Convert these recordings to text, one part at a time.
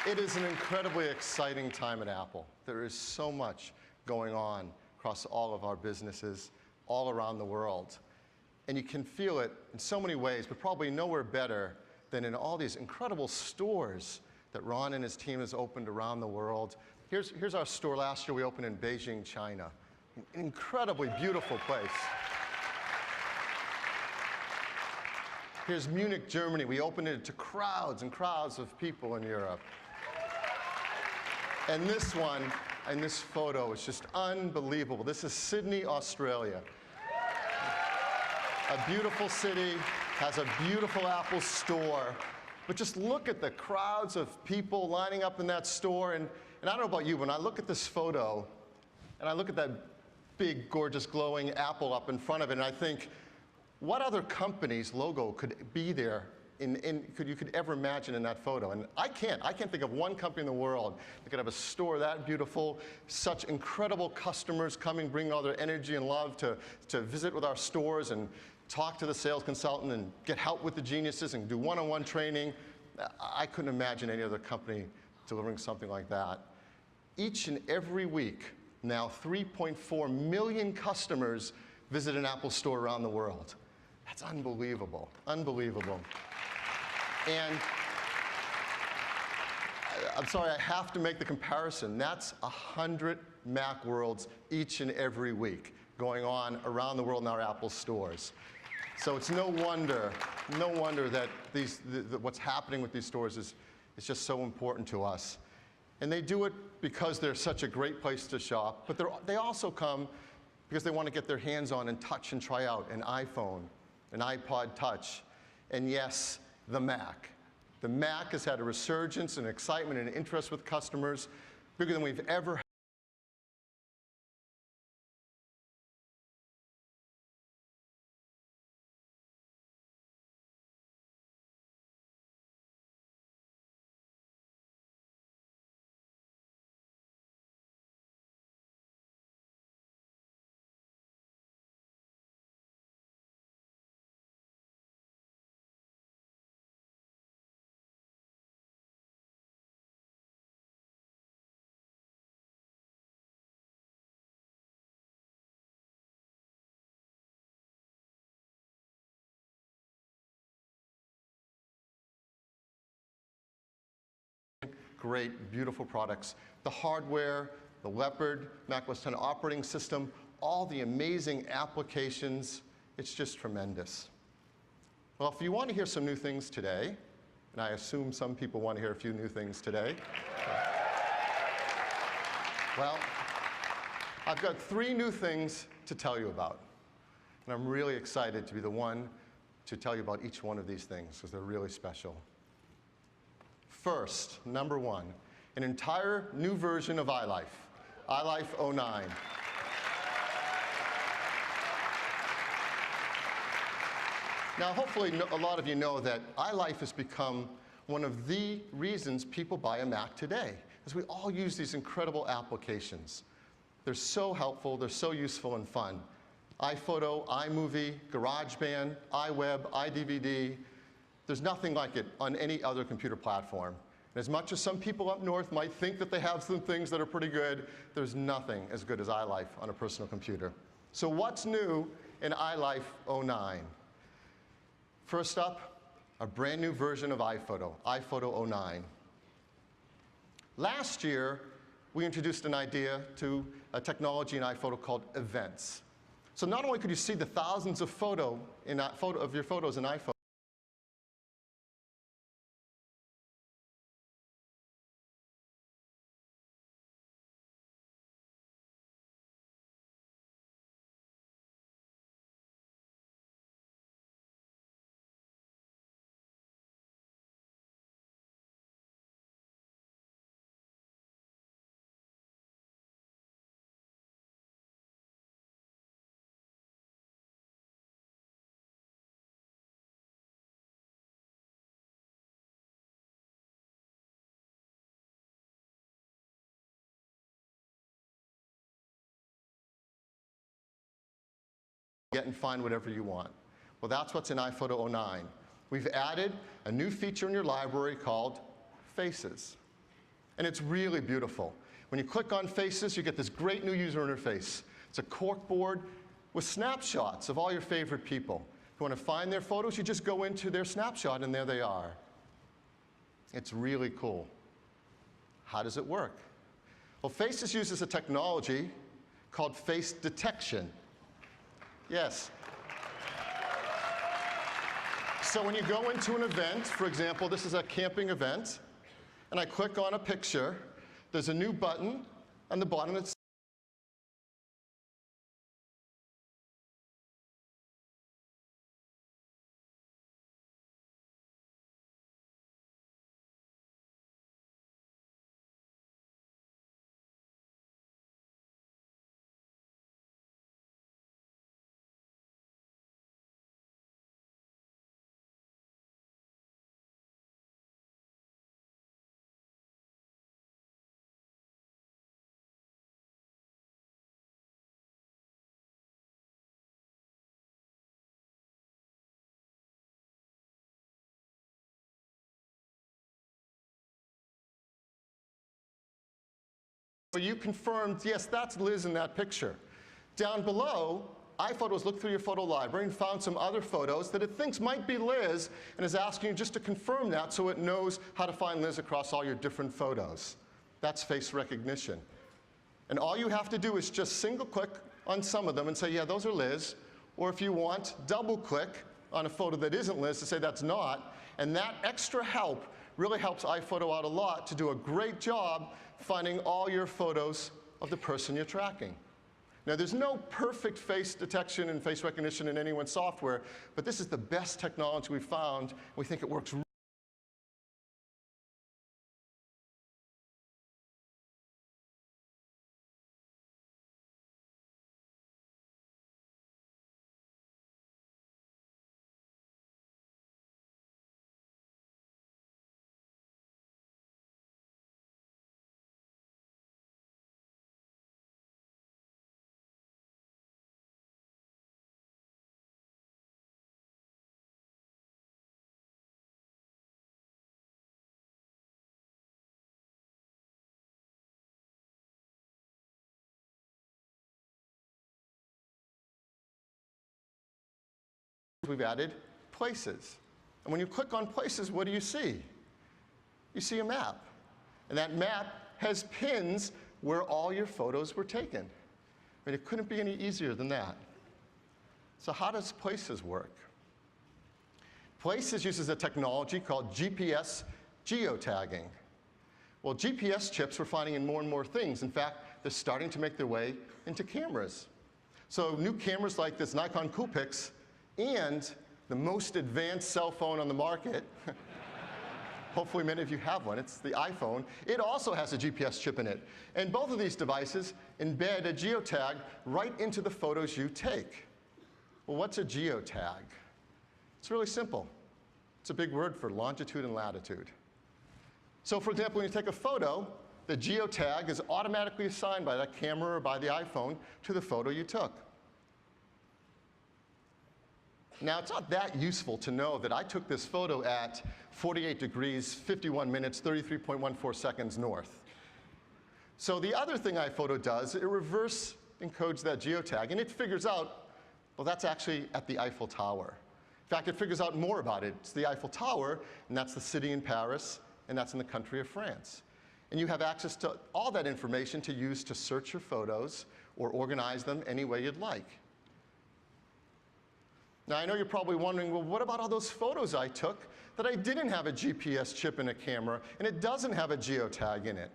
It is an incredibly exciting time at Apple. There is so much going on across all of our businesses, all around the world. And you can feel it in so many ways, but probably nowhere better than in all these incredible stores that Ron and his team has opened around the world. Here's our store last year we opened in Beijing, China. An incredibly beautiful place. Here's Munich, Germany. We opened it to crowds and crowds of people in Europe. And this one, and this photo, is just unbelievable. This is Sydney, Australia. A beautiful city, has a beautiful Apple store. But just look at the crowds of people lining up in that store. And I don't know about you, but when I look at this photo, and I look at that big, gorgeous, glowing Apple up in front of it, and I think, what other company's logo could be there you could ever imagine in that photo? And I can't think of one company in the world that could have a store that beautiful, such incredible customers coming, bringing all their energy and love to visit with our stores and talk to the sales consultant and get help with the geniuses and do one-on-one training. I couldn't imagine any other company delivering something like that. Each and every week, now 3.4 million customers visit an Apple store around the world. That's unbelievable, unbelievable. And I'm sorry, I have to make the comparison. That's 100 Macworlds each and every week going on around the world in our Apple stores. So it's no wonder that what's happening with these stores is just so important to us. And they do it because they're such a great place to shop, but they also come because they want to get their hands on and touch and try out an iPhone, an iPod Touch, and yes, the Mac. The Mac has had a resurgence and excitement and interest with customers bigger than we've ever had. Great, beautiful products. The hardware, the Leopard, Mac OS X operating system, all the amazing applications. It's just tremendous. Well, if you want to hear some new things today, and I assume some people want to hear a few new things today, well, I've got 3 new things to tell you about. And I'm really excited to be the one to tell you about each one of these things because they're really special. First, number 1, an entire new version of iLife, iLife 09. Now, hopefully, a lot of you know that iLife has become one of the reasons people buy a Mac today, because we all use these incredible applications. They're so helpful, they're so useful and fun. iPhoto, iMovie, GarageBand, iWeb, iDVD. There's nothing like it on any other computer platform. And as much as some people up north might think that they have some things that are pretty good, there's nothing as good as iLife on a personal computer. So what's new in iLife 09? First up, a brand new version of iPhoto, iPhoto 09. Last year, we introduced an idea to a technology in iPhoto called events. So not only could you see the thousands of your photos in iPhoto, get and find whatever you want. Well, that's what's in iPhoto 09. We've added a new feature in your library called Faces. And it's really beautiful. When you click on Faces, you get this great new user interface. It's a corkboard with snapshots of all your favorite people. If you want to find their photos, you just go into their snapshot, and there they are. It's really cool. How does it work? Well, Faces uses a technology called face detection. Yes. So when you go into an event, for example, this is a camping event, and I click on a picture, there's a new button on the bottom that you confirmed, yes, that's Liz in that picture. Down below, iPhotos looked through your photo library and found some other photos that it thinks might be Liz and is asking you just to confirm that so it knows how to find Liz across all your different photos. That's face recognition. And all you have to do is just single click on some of them and say, yeah, those are Liz. Or if you want, double click on a photo that isn't Liz to say that's not. And that extra help really helps iPhoto out a lot to do a great job finding all your photos of the person you're tracking. Now, there's no perfect face detection and face recognition in anyone's software, but this is the best technology we've found. We think it works. We've added places. And when you click on places, what do you see? You see a map. And that map has pins where all your photos were taken. I mean, it couldn't be any easier than that. So how does Places work? Places uses a technology called GPS geotagging. Well, GPS chips we're finding in more and more things. In fact, they're starting to make their way into cameras. So new cameras like this Nikon Coolpix and the most advanced cell phone on the market, hopefully many of you have one, it's the iPhone, it also has a GPS chip in it. And both of these devices embed a geotag right into the photos you take. Well, what's a geotag? It's really simple. It's a big word for longitude and latitude. So for example, when you take a photo, the geotag is automatically assigned by that camera or by the iPhone to the photo you took. Now, it's not that useful to know that I took this photo at 48 degrees, 51 minutes, 33.14 seconds north. So the other thing iPhoto does, it reverse encodes that geotag, and it figures out, well, that's actually at the Eiffel Tower. In fact, it figures out more about it. It's the Eiffel Tower, and that's the city in Paris, and that's in the country of France. And you have access to all that information to use to search your photos or organize them any way you'd like. Now, I know you're probably wondering, well, what about all those photos I took that I didn't have a GPS chip in a camera, and it doesn't have a geotag in it?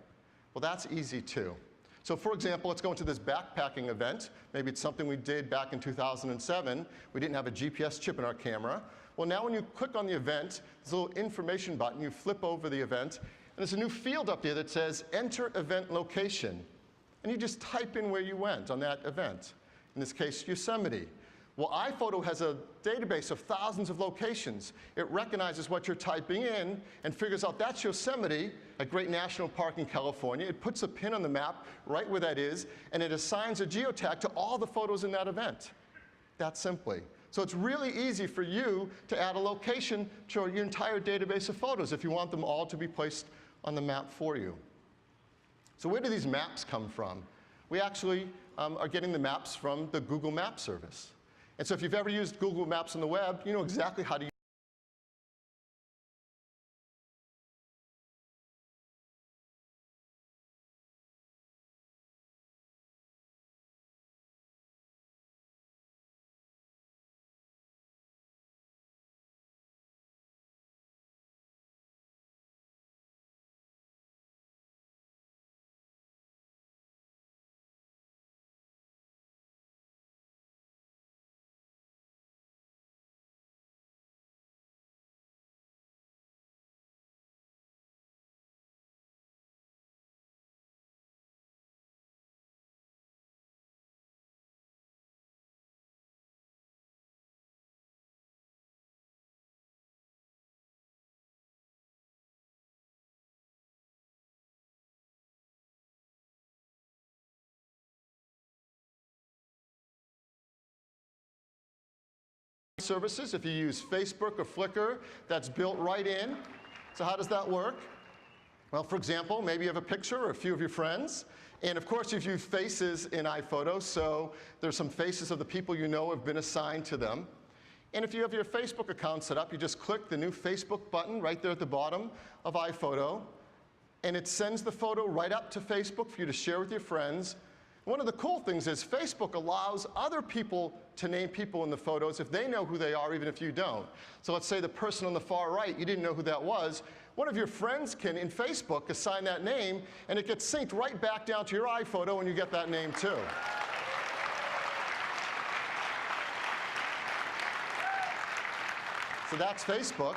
Well, that's easy, too. So for example, let's go into this backpacking event. Maybe it's something we did back in 2007. We didn't have a GPS chip in our camera. Well, now when you click on the event, there's a little information button. You flip over the event, and there's a new field up there that says Enter Event Location. And you just type in where you went on that event. In this case, Yosemite. Well, iPhoto has a database of thousands of locations. It recognizes what you're typing in and figures out that's Yosemite, a great national park in California. It puts a pin on the map right where that is, and it assigns a geotag to all the photos in that event. That simply. So it's really easy for you to add a location to your entire database of photos if you want them all to be placed on the map for you. So where do these maps come from? We actually are getting the maps from the Google Maps service. And so if you've ever used Google Maps on the web, you know exactly how to use services. If you use Facebook or Flickr, that's built right in. So how does that work? Well, for example, maybe you have a picture or a few of your friends. And of course, you've used faces in iPhotos, so there's some faces of the people you know have been assigned to them. And if you have your Facebook account set up, you just click the new Facebook button right there at the bottom of iPhoto, and it sends the photo right up to Facebook for you to share with your friends. One of the cool things is Facebook allows other people to name people in the photos if they know who they are, even if you don't. So let's say the person on the far right, you didn't know who that was. One of your friends can, in Facebook, assign that name, and it gets synced right back down to your iPhoto, and you get that name too. So that's Facebook.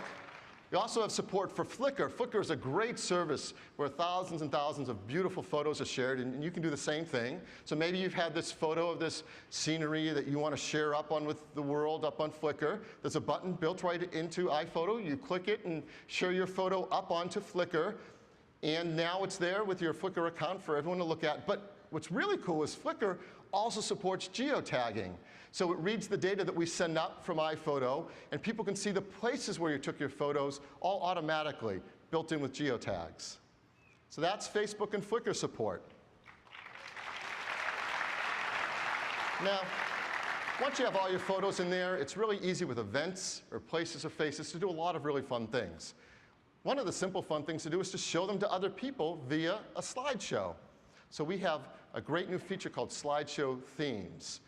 We also have support for Flickr. Flickr is a great service where thousands and thousands of beautiful photos are shared, and you can do the same thing. So maybe you've had this photo of this scenery that you want to share up on with the world up on Flickr. There's a button built right into iPhoto. You click it and share your photo up onto Flickr, and now it's there with your Flickr account for everyone to look at. But what's really cool is Flickr also supports geotagging. So it reads the data that we send up from iPhoto, and people can see the places where you took your photos all automatically, built in with geotags. So that's Facebook and Flickr support. Now, once you have all your photos in there, it's really easy with events or places or faces to do a lot of really fun things. One of the simple fun things to do is to show them to other people via a slideshow. So we have a great new feature called slideshow themes.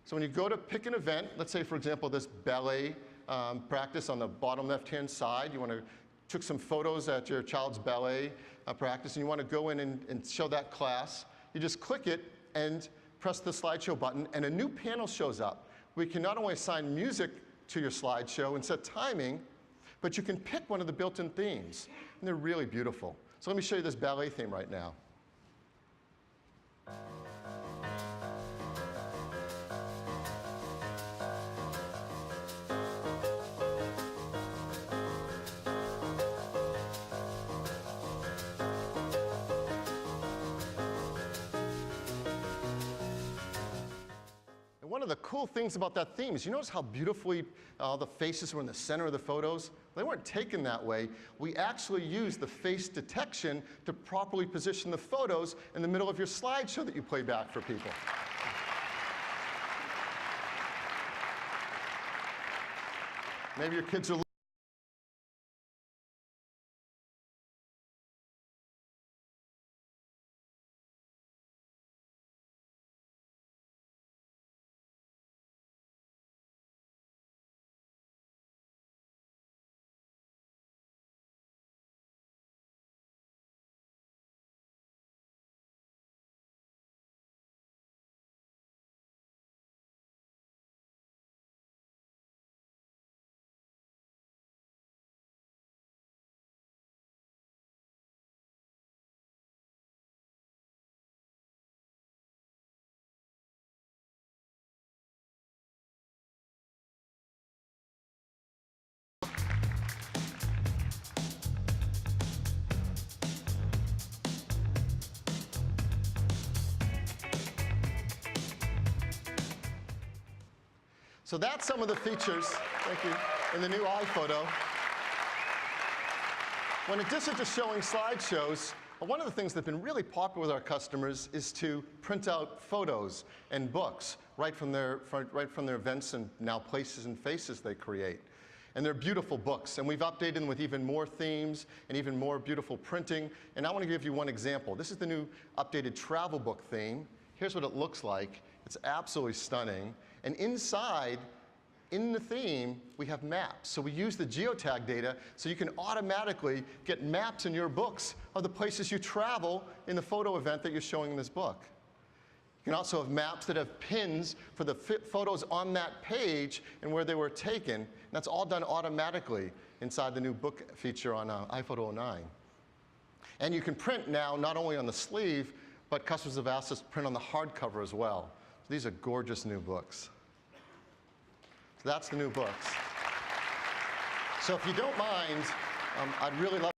So when you go to pick an event, let's say, for example, this ballet practice on the bottom left-hand side, you took some photos at your child's ballet practice, and you want to go in and show that class. You just click it and press the slideshow button, and a new panel shows up. We can not only assign music to your slideshow and set timing, but you can pick one of the built-in themes, and they're really beautiful. So let me show you this ballet theme right now. One of the cool things about that theme is you notice how beautifully the faces were in the center of the photos? They weren't taken that way. We actually used the face detection to properly position the photos in the middle of your slideshow that you play back for people. Maybe your kids are So that's some of the features, thank you, in the new iPhoto. When in addition to showing slideshows, One of the things that's been really popular with our customers is to print out photos and books right from their events and now places and faces they create. And they're beautiful books, and we've updated them with even more themes and even more beautiful printing. And I want to give you one example. This is the new updated travel book theme. Here's what it looks like. It's absolutely stunning. And inside, in the theme, we have maps. So we use the geotag data so you can automatically get maps in your books of the places you travel in the photo event that you're showing in this book. You can also have maps that have pins for the photos on that page and where they were taken. And that's all done automatically inside the new book feature on iPhoto 09. And you can print now not only on the sleeve, but customers have asked us to print on the hardcover as well. So these are gorgeous new books. So that's the new books. So if you don't mind, I'd really love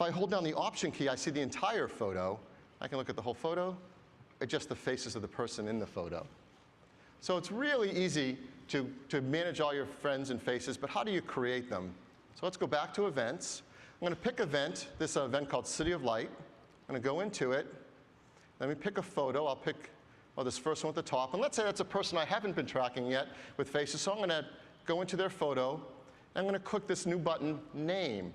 if I hold down the Option key, I see the entire photo. I can look at the whole photo, or just the faces of the person in the photo. So it's really easy to manage all your friends and faces, but how do you create them? So let's go back to events. I'm going to pick event, this event called City of Light. I'm going to go into it. Let me pick a photo. I'll pick this first one at the top. And let's say that's a person I haven't been tracking yet with faces. So I'm going to go into their photo. I'm going to click this new button, Name.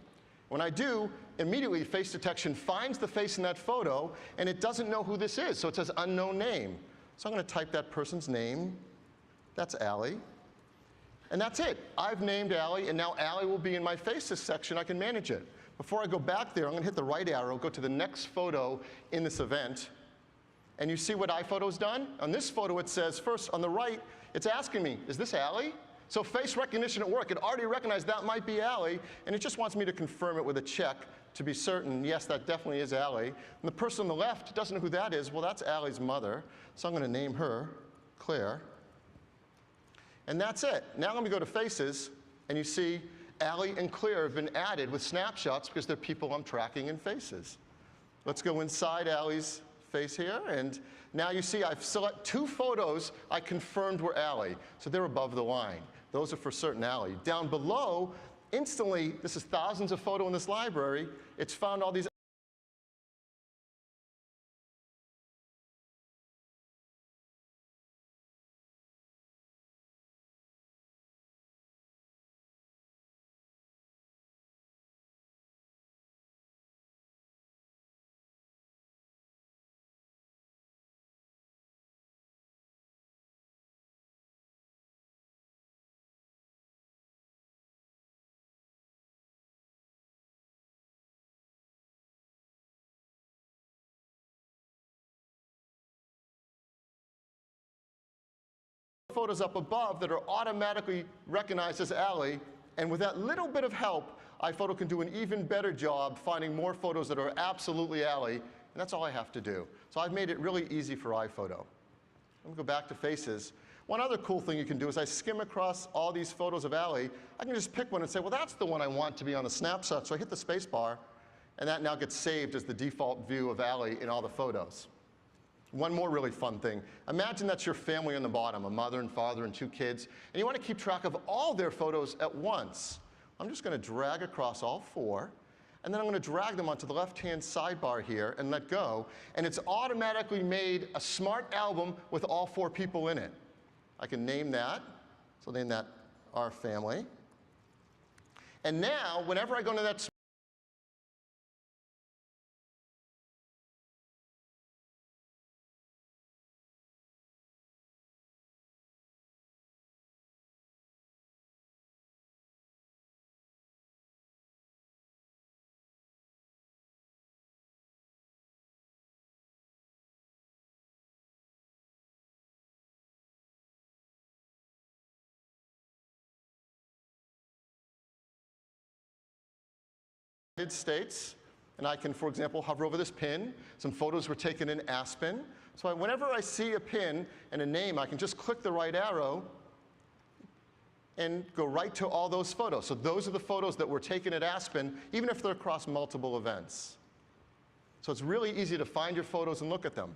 When I do, immediately face detection finds the face in that photo, and it doesn't know who this is, so it says unknown name. So I'm going to type that person's name. That's Allie. And that's it. I've named Allie, and now Allie will be in my faces section. I can manage it. Before I go back there, I'm going to hit the right arrow, go to the next photo in this event, and you see what iPhoto's done? On this photo, it says, first, on the right, it's asking me, is this Allie? So face recognition at work, it already recognized that might be Allie, and it just wants me to confirm it with a check to be certain, yes, that definitely is Allie. And the person on the left doesn't know who that is. Well, that's Allie's mother, so I'm going to name her Claire. And that's it. Now let me go to Faces, and you see Allie and Claire have been added with snapshots because they're people I'm tracking in Faces. Let's go inside Allie's face here, and now you see I've selected 2 photos I confirmed were Allie, so they're above the line. Those are for certain Allie. Down below, instantly, this is thousands of photos in this library, it's found all these photos up above that are automatically recognized as Allie, and with that little bit of help, iPhoto can do an even better job finding more photos that are absolutely Allie, and that's all I have to do. So I've made it really easy for iPhoto. Let me go back to Faces. One other cool thing you can do is I skim across all these photos of Allie. I can just pick one and say, well, that's the one I want to be on the snapshot. So I hit the space bar, and that now gets saved as the default view of Allie in all the photos. One more really fun thing. Imagine that's your family on the bottom, a mother and father and 2 kids, and you want to keep track of all their photos at once. I'm just going to drag across all 4, and then I'm going to drag them onto the left-hand sidebar here and let go, and it's automatically made a smart album with all 4 people in it. I can name that, so I'll name that Our Family. And now, whenever I go into that United States, and I can, for example, hover over this pin. Some photos were taken in Aspen. So whenever I see a pin and a name, I can just click the right arrow and go right to all those photos. So those are the photos that were taken at Aspen, even if they're across multiple events. So it's really easy to find your photos and look at them.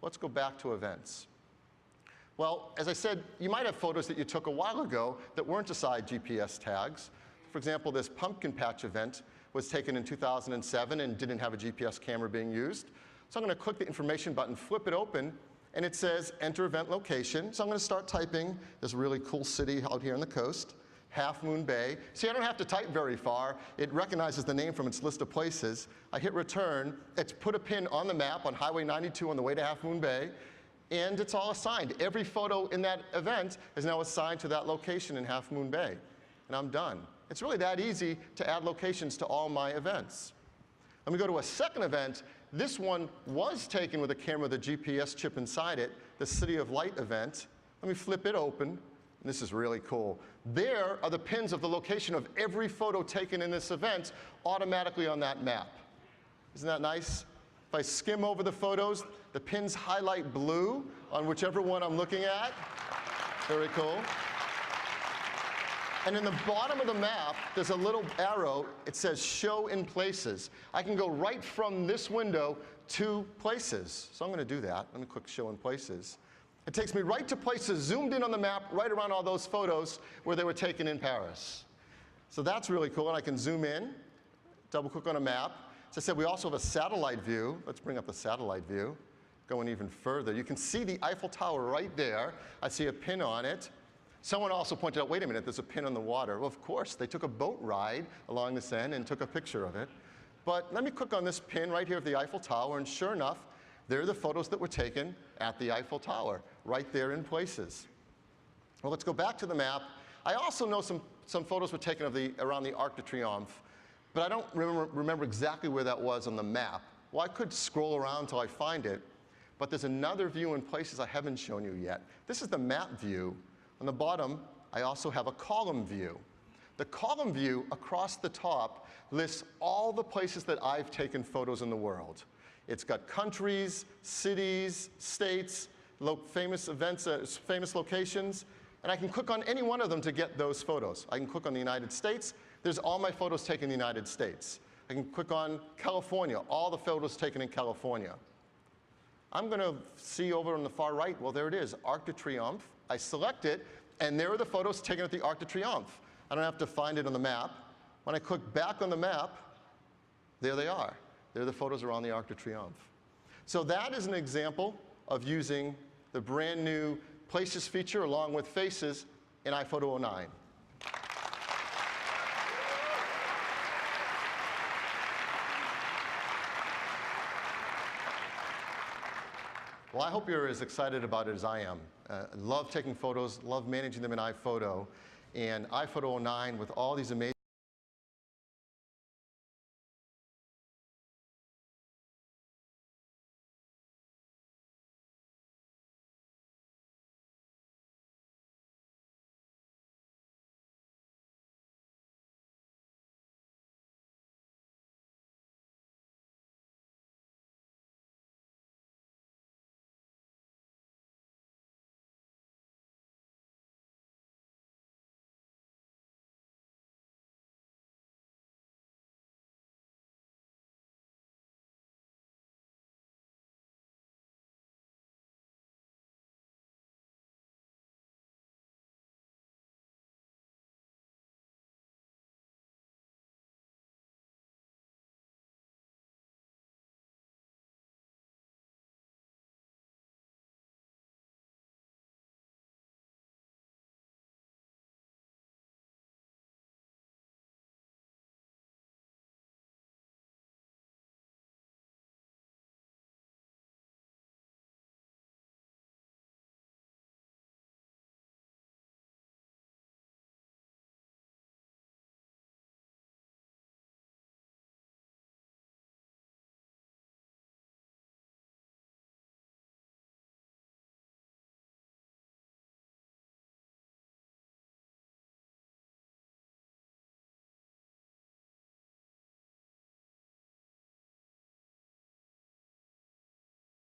Let's go back to events. Well, as I said, you might have photos that you took a while ago that weren't assigned GPS tags. For example, this pumpkin patch event was taken in 2007 and didn't have a GPS camera being used. So I'm going to click the information button, flip it open, and it says enter event location. So I'm going to start typing this really cool city out here on the coast, Half Moon Bay. See, I don't have to type very far. It recognizes the name from its list of places. I hit return. It's put a pin on the map on Highway 92 on the way to Half Moon Bay, and it's all assigned. Every photo in that event is now assigned to that location in Half Moon Bay, and I'm done. It's really that easy to add locations to all my events. Let me go to a second event. This one was taken with a camera with a GPS chip inside it, the City of Light event. Let me flip it open. This is really cool. There are the pins of the location of every photo taken in this event automatically on that map. Isn't that nice? If I skim over the photos, the pins highlight blue on whichever one I'm looking at. Very cool. And in the bottom of the map, there's a little arrow. It says Show in Places. I can go right from this window to Places. So I'm going to do that. Let me click Show in Places. It takes me right to places zoomed in on the map, right around all those photos where they were taken in Paris. So that's really cool. And I can zoom in, double click on a map. As I said, we also have a satellite view. Let's bring up the satellite view. Going even further, you can see the Eiffel Tower right there. I see a pin on it. Someone also pointed out, wait a minute, there's a pin on the water. Well, of course, they took a boat ride along this end and took a picture of it. But let me click on this pin right here of the Eiffel Tower, and sure enough, there are the photos that were taken at the Eiffel Tower, right there in Places. Well, let's go back to the map. I also know some photos were taken of around the Arc de Triomphe, but I don't remember exactly where that was on the map. Well, I could scroll around until I find it, but there's another view in Places I haven't shown you yet. This is the map view. On the bottom, I also have a column view. The column view across the top lists all the places that I've taken photos in the world. It's got countries, cities, states, famous events, famous locations, and I can click on any one of them to get those photos. I can click on the United States. There's all my photos taken in the United States. I can click on California, all the photos taken in California. I'm going to see over on the far right, well, there it is, Arc de Triomphe. I select it, and there are the photos taken at the Arc de Triomphe. I don't have to find it on the map. When I click back on the map, there they are. There the photos around the Arc de Triomphe. So that is an example of using the brand new Places feature along with Faces in iPhoto 09. Well, I hope you're as excited about it as I am. I love taking photos, love managing them in iPhoto. And iPhoto 09 with all these amazing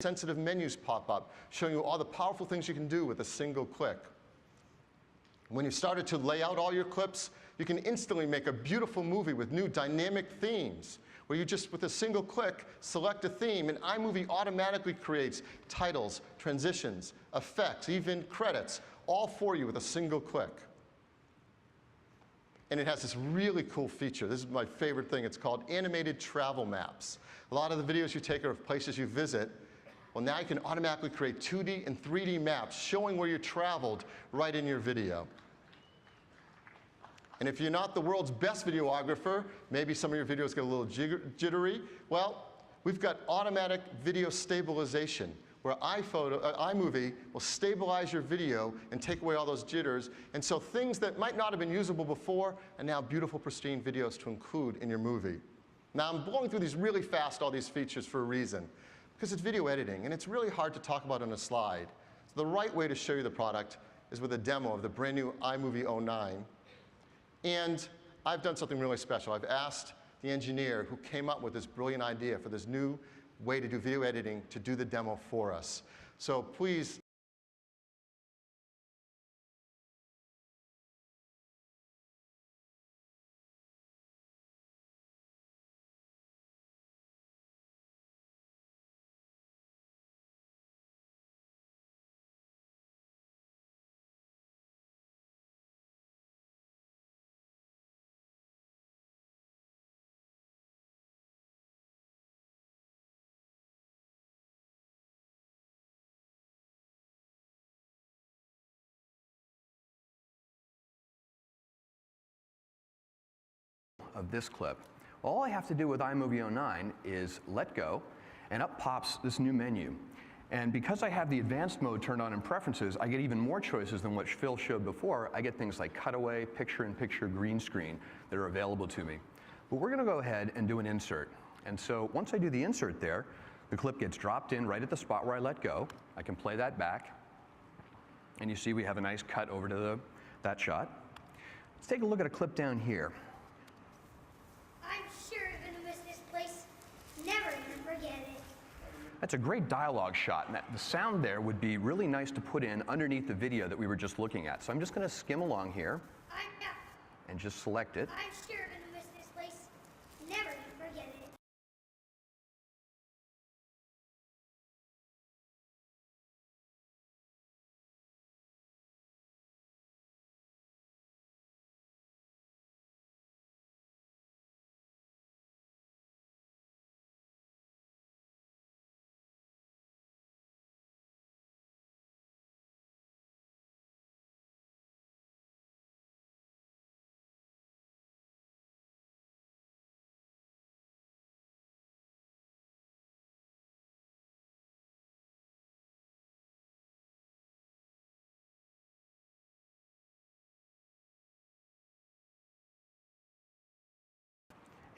sensitive menus pop up, showing you all the powerful things you can do with a single click. When you started to lay out all your clips, you can instantly make a beautiful movie with new dynamic themes, where you just, with a single click, select a theme, and iMovie automatically creates titles, transitions, effects, even credits, all for you with a single click. And it has this really cool feature. This is my favorite thing. It's called animated travel maps. A lot of the videos you take are of places you visit. Well, now you can automatically create 2D and 3D maps showing where you traveled right in your video. And if you're not the world's best videographer, maybe some of your videos get a little jittery, well, we've got automatic video stabilization, where iMovie will stabilize your video and take away all those jitters. And so things that might not have been usable before are now beautiful, pristine videos to include in your movie. Now, I'm blowing through these really fast, all these features, for a reason. Because it's video editing, and it's really hard to talk about on a slide. So the right way to show you the product is with a demo of the brand new iMovie 09. And I've done something really special. I've asked the engineer who came up with this brilliant idea for this new way to do video editing to do the demo for us. So please. Of this clip. All I have to do with iMovie 09 is let go, and up pops this new menu. And because I have the advanced mode turned on in preferences, I get even more choices than what Phil showed before. I get things like cutaway, picture-in-picture, green screen that are available to me. But we're going to go ahead and do an insert. And so once I do the insert there, the clip gets dropped in right at the spot where I let go. I can play that back. And you see we have a nice cut over to that shot. Let's take a look at a clip down here. That's a great dialogue shot, and the sound there would be really nice to put in underneath the video that we were just looking at. So I'm just going to skim along here and just select it. I'm sure going to miss this place. Never forget it.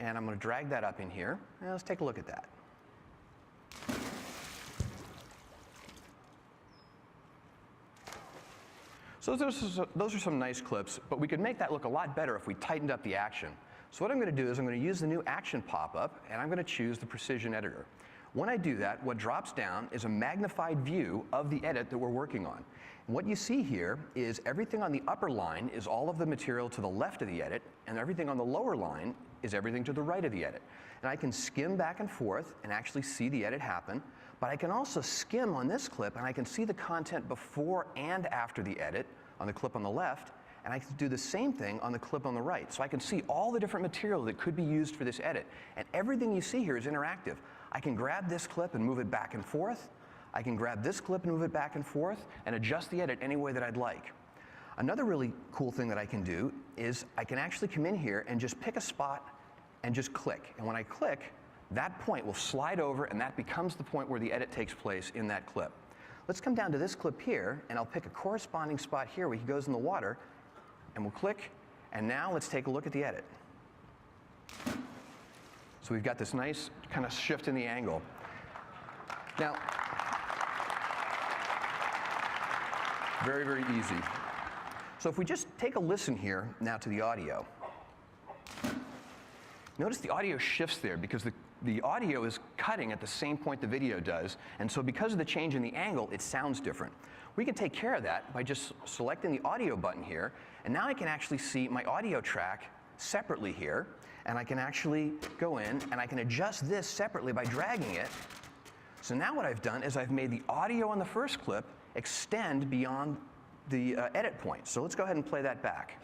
And I'm going to drag that up in here. Now let's take a look at that. So those are some nice clips, but we could make that look a lot better if we tightened up the action. So what I'm going to do is I'm going to use the new action pop-up, and I'm going to choose the precision editor. When I do that, what drops down is a magnified view of the edit that we're working on. And what you see here is everything on the upper line is all of the material to the left of the edit, and everything on the lower line is everything to the right of the edit. And I can skim back and forth and actually see the edit happen, but I can also skim on this clip and I can see the content before and after the edit on the clip on the left, and I can do the same thing on the clip on the right. So I can see all the different material that could be used for this edit. And everything you see here is interactive. I can grab this clip and move it back and forth. I can grab this clip and move it back and forth and adjust the edit any way that I'd like. Another really cool thing that I can do is I can actually come in here and just pick a spot and just click. And when I click, that point will slide over and that becomes the point where the edit takes place in that clip. Let's come down to this clip here, and I'll pick a corresponding spot here where he goes in the water, and we'll click, and now let's take a look at the edit. So we've got this nice kind of shift in the angle. Now, very, very easy. So if we just take a listen here now to the audio. Notice the audio shifts there because the audio is cut cutting at the same point the video does, and so because of the change in the angle, it sounds different. We can take care of that by just selecting the audio button here, and now I can actually see my audio track separately here, and I can actually go in and I can adjust this separately by dragging it. So now what I've done is I've made the audio on the first clip extend beyond the edit point. So let's go ahead and play that back.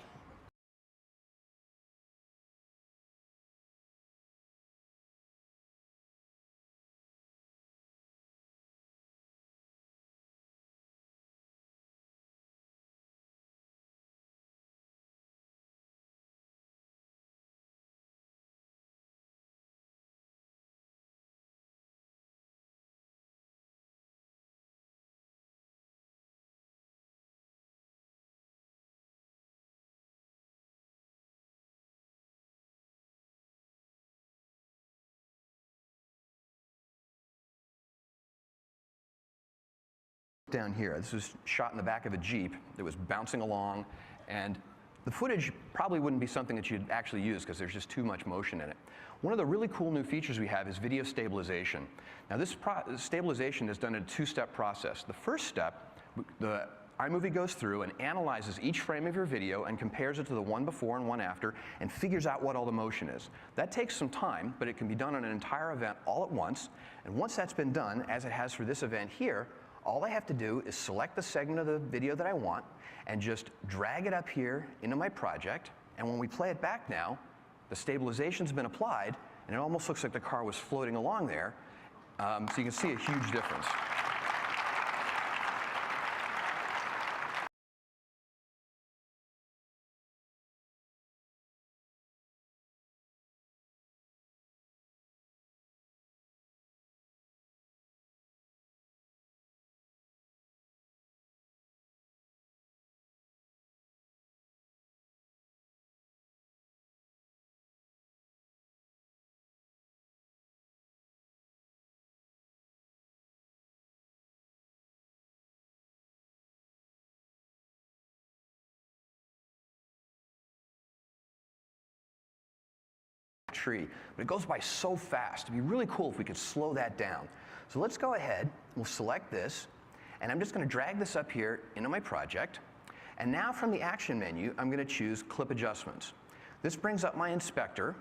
Down here, this was shot in the back of a Jeep that was bouncing along, and the footage probably wouldn't be something that you'd actually use because there's just too much motion in it. One of the really cool new features we have is video stabilization. Now this stabilization is done in a two-step process. The first step, the iMovie goes through and analyzes each frame of your video and compares it to the one before and one after and figures out what all the motion is. That takes some time, but it can be done on an entire event all at once, and once that's been done, as it has for this event here, all I have to do is select the segment of the video that I want and just drag it up here into my project. And when we play it back now, the stabilization's been applied, and it almost looks like the car was floating along there. So you can see a huge difference. Tree, but it goes by so fast. It'd be really cool if we could slow that down. So let's go ahead, we'll select this, and I'm just going to drag this up here into my project. And now from the action menu, I'm going to choose Clip Adjustments. This brings up my inspector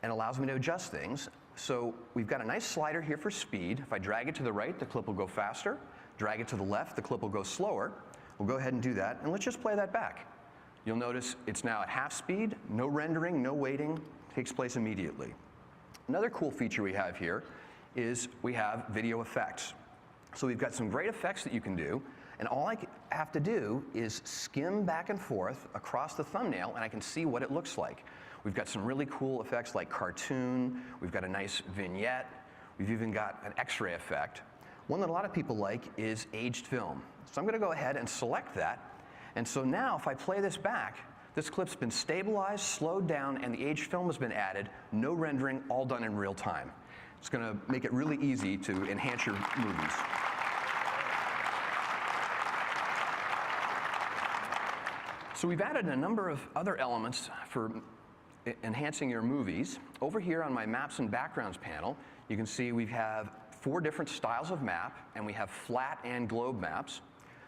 and allows me to adjust things. So we've got a nice slider here for speed. If I drag it to the right, the clip will go faster. Drag it to the left, the clip will go slower. We'll go ahead and do that, and let's just play that back. You'll notice it's now at half speed, no rendering, no waiting, takes place immediately. Another cool feature we have here is we have video effects. So we've got some great effects that you can do, and all I have to do is skim back and forth across the thumbnail and I can see what it looks like. We've got some really cool effects like cartoon, we've got a nice vignette, we've even got an X-ray effect. One that a lot of people like is aged film. So I'm going to go ahead and select that, and so now if I play this back, this clip's been stabilized, slowed down, and the aged film has been added, no rendering, all done in real time. It's going to make it really easy to enhance your movies. So we've added a number of other elements for enhancing your movies. Over here on my Maps and Backgrounds panel, you can see we have 4 different styles of map, and we have flat and globe maps.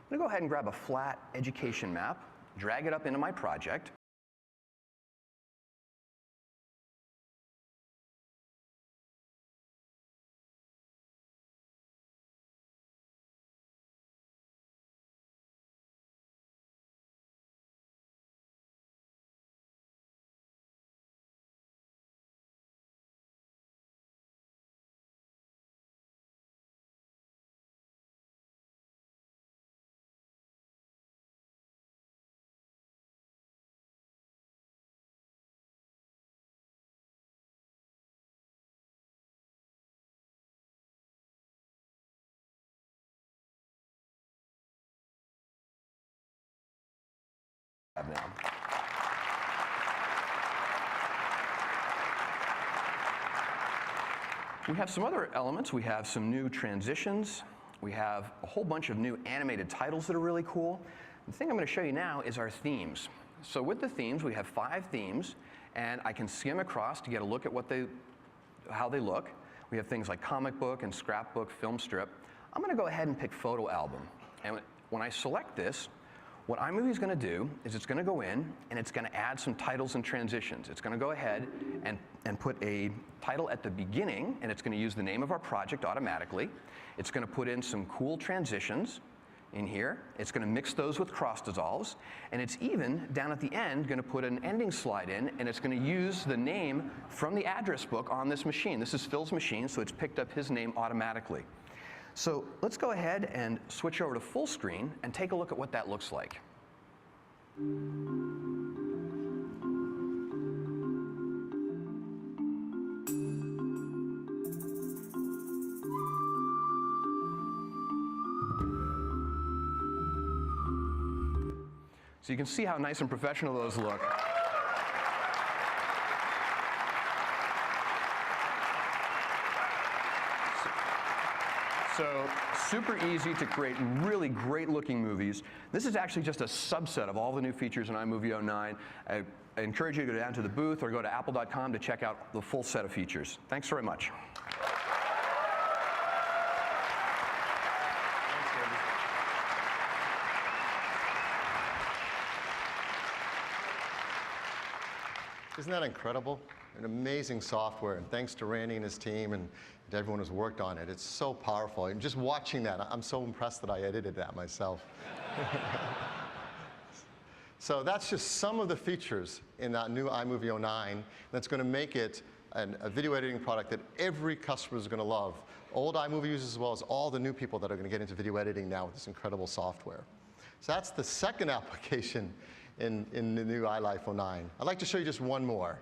I'm going to go ahead and grab a flat education map, drag it up into my project. Now. We have some other elements. We have some new transitions. We have a whole bunch of new animated titles that are really cool. The thing I'm going to show you now is our themes. So with the themes, we have 5 themes, and I can skim across to get a look at how they look. We have things like comic book and scrapbook, film strip. I'm going to go ahead and pick photo album. And when I select this, what iMovie is going to do is it's going to go in and it's going to add some titles and transitions. It's going to go ahead and put a title at the beginning, and it's going to use the name of our project automatically. It's going to put in some cool transitions in here. It's going to mix those with cross dissolves, and it's even, down at the end, going to put an ending slide in, and it's going to use the name from the address book on this machine. This is Phil's machine, so it's picked up his name automatically. So let's go ahead and switch over to full screen and take a look at what that looks like. So you can see how nice and professional those look. So super easy to create really great looking movies. This is actually just a subset of all the new features in iMovie 09. I encourage you to go down to the booth or go to apple.com to check out the full set of features. Thanks very much. Isn't that incredible? An amazing software, and thanks to Randy and his team and to everyone who's worked on it. It's so powerful. And just watching that, I'm so impressed that I edited that myself. So that's just some of the features in that new iMovie 09 that's going to make it a video editing product that every customer is going to love. Old iMovie users as well as all the new people that are going to get into video editing now with this incredible software. So that's the second application in the new iLife 09. I'd like to show you just one more.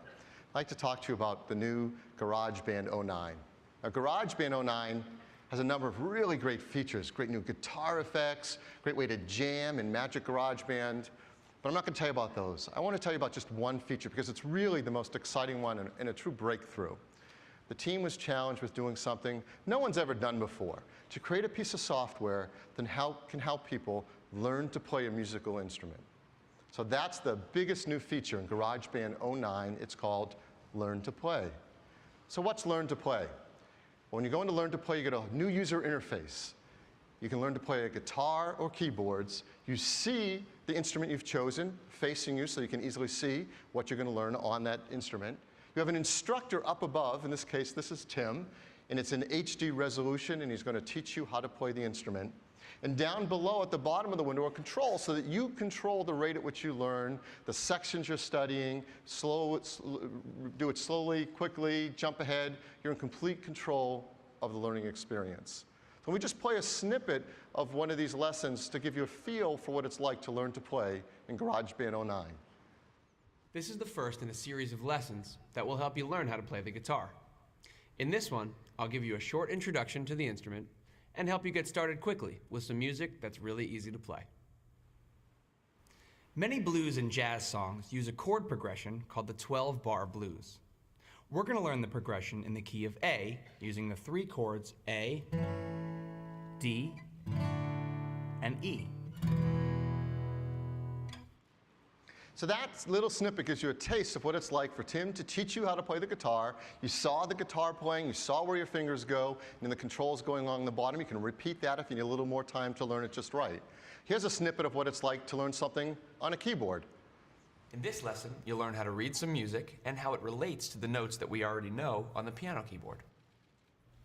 I'd like to talk to you about the new GarageBand 09. Now, GarageBand 09 has a number of really great features, great new guitar effects, great way to jam in Magic GarageBand, but I'm not going to tell you about those. I want to tell you about just one feature because it's really the most exciting one and a true breakthrough. The team was challenged with doing something no one's ever done before, to create a piece of software that can help people learn to play a musical instrument. So that's the biggest new feature in GarageBand 09. It's called Learn to Play. So what's Learn to Play? When you go into Learn to Play, you get a new user interface. You can learn to play a guitar or keyboards. You see the instrument you've chosen facing you so you can easily see what you're going to learn on that instrument. You have an instructor up above. In this case, this is Tim, and it's in HD resolution, and he's going to teach you how to play the instrument. And down below at the bottom of the window are controls so that you control the rate at which you learn, the sections you're studying, do it slowly, quickly, jump ahead. You're in complete control of the learning experience. So we just play a snippet of one of these lessons to give you a feel for what it's like to learn to play in GarageBand 09. This is the first in a series of lessons that will help you learn how to play the guitar. In this one, I'll give you a short introduction to the instrument and help you get started quickly with some music that's really easy to play. Many blues and jazz songs use a chord progression called the 12-bar blues. We're going to learn the progression in the key of A using the three chords A, D, and E. So that little snippet gives you a taste of what it's like for Tim to teach you how to play the guitar. You saw the guitar playing, you saw where your fingers go, and the controls going along the bottom. You can repeat that if you need a little more time to learn it just right. Here's a snippet of what it's like to learn something on a keyboard. In this lesson, you'll learn how to read some music and how it relates to the notes that we already know on the piano keyboard.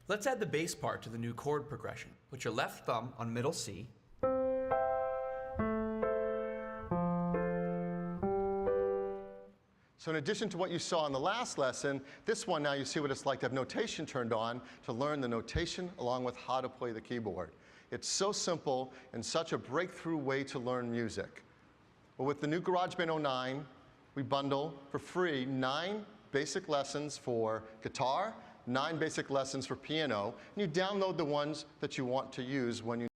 Let's add the bass part to the new chord progression. Put your left thumb on middle C, So in addition to what you saw in the last lesson, this one now you see what it's like to have notation turned on to learn the notation along with how to play the keyboard. It's so simple and such a breakthrough way to learn music. But with the new GarageBand 09, we bundle for free 9 basic lessons for guitar, 9 basic lessons for piano, and you download the ones that you want to use when you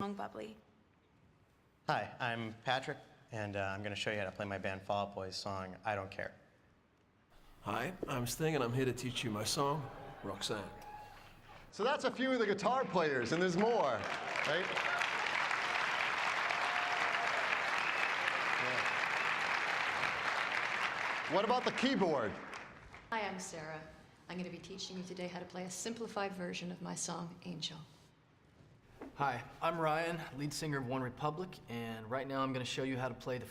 song bubbly. Hi, I'm Patrick, and I'm going to show you how to play my band Fall Out Boy's song, I Don't Care. Hi, I'm Sting, and I'm here to teach you my song, Roxanne. So that's a few of the guitar players, and there's more, right? Yeah. What about the keyboard? Hi, I'm Sarah. I'm going to be teaching you today how to play a simplified version of my song, Angel. Hi, I'm Ryan, lead singer of One Republic, and right now I'm going to show you how to play the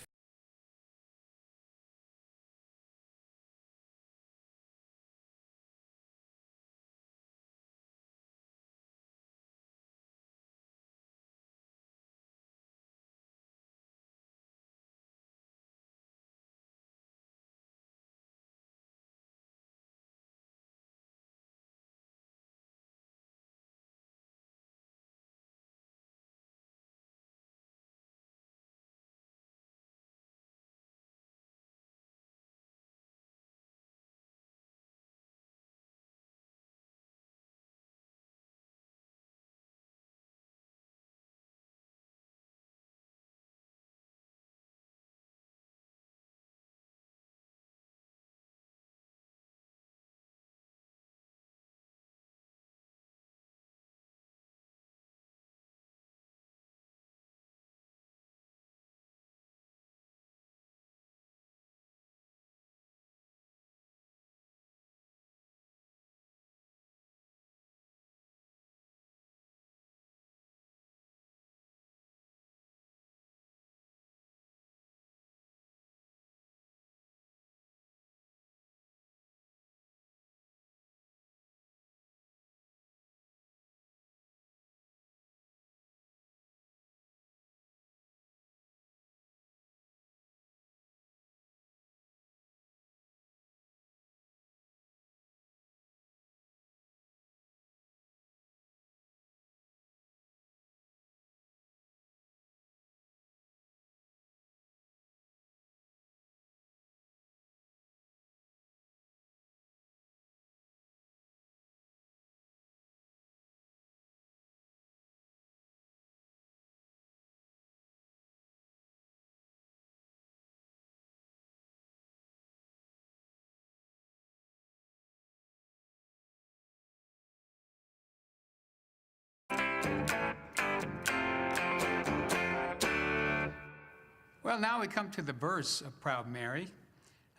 Well, now we come to the verse of Proud Mary.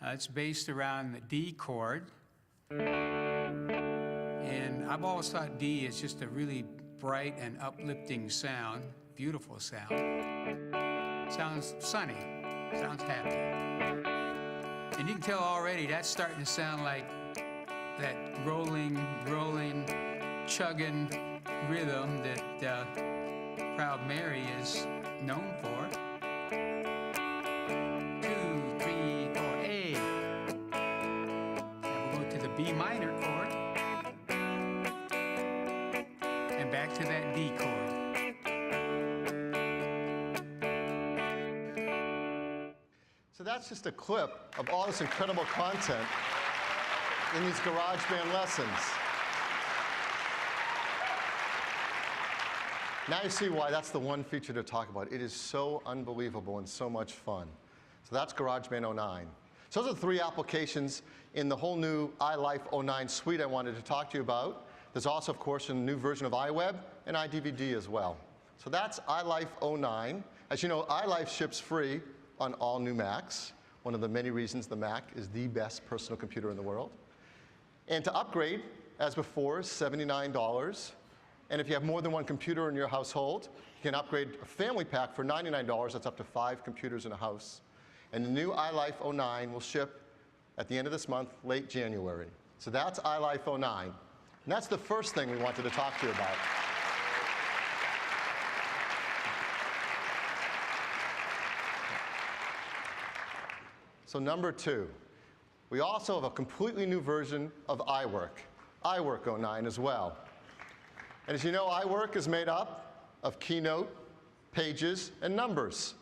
It's based around the D chord. And I've always thought D is just a really bright and uplifting sound, beautiful sound. Sounds sunny, sounds happy. And you can tell already that's starting to sound like that rolling, chugging rhythm that Proud Mary is known for. 2, 3, 4, A. Then we'll go to the B minor chord. And back to that D chord. So that's just a clip of all this incredible content in these GarageBand lessons. Now you see why that's the one feature to talk about. It is so unbelievable and so much fun. So that's GarageBand 09. So those are the 3 applications in the whole new iLife 09 suite I wanted to talk to you about. There's also, of course, a new version of iWeb and iDVD as well. So that's iLife 09. As you know, iLife ships free on all new Macs. One of the many reasons the Mac is the best personal computer in the world. And to upgrade, as before, is $79. And if you have more than one computer in your household, you can upgrade a family pack for $99. That's up to 5 computers in a house. And the new iLife 09 will ship at the end of this month, late January. So that's iLife 09. And that's the first thing we wanted to talk to you about. So number 2, we also have a completely new version of iWork, iWork 09 as well. And as you know, iWork is made up of Keynote, Pages, and Numbers.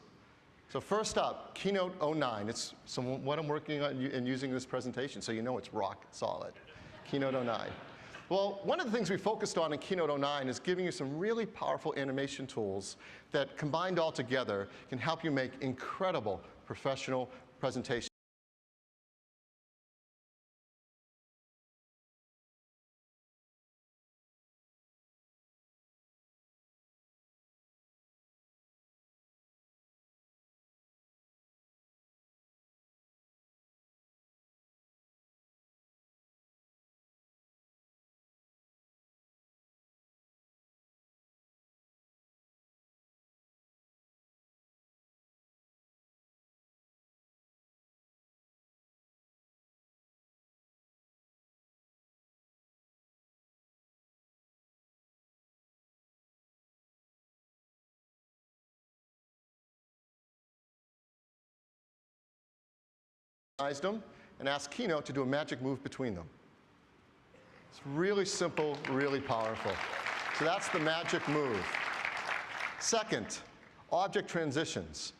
So first up, Keynote 09. It's what I'm working on and using in this presentation, so you know it's rock solid. Keynote 09. Well, one of the things we focused on in Keynote 09 is giving you some really powerful animation tools that combined all together can help you make incredible professional presentations. Them and ask Keynote to do a magic move between them. It's really simple, really powerful. So that's the magic move. Second, object transitions.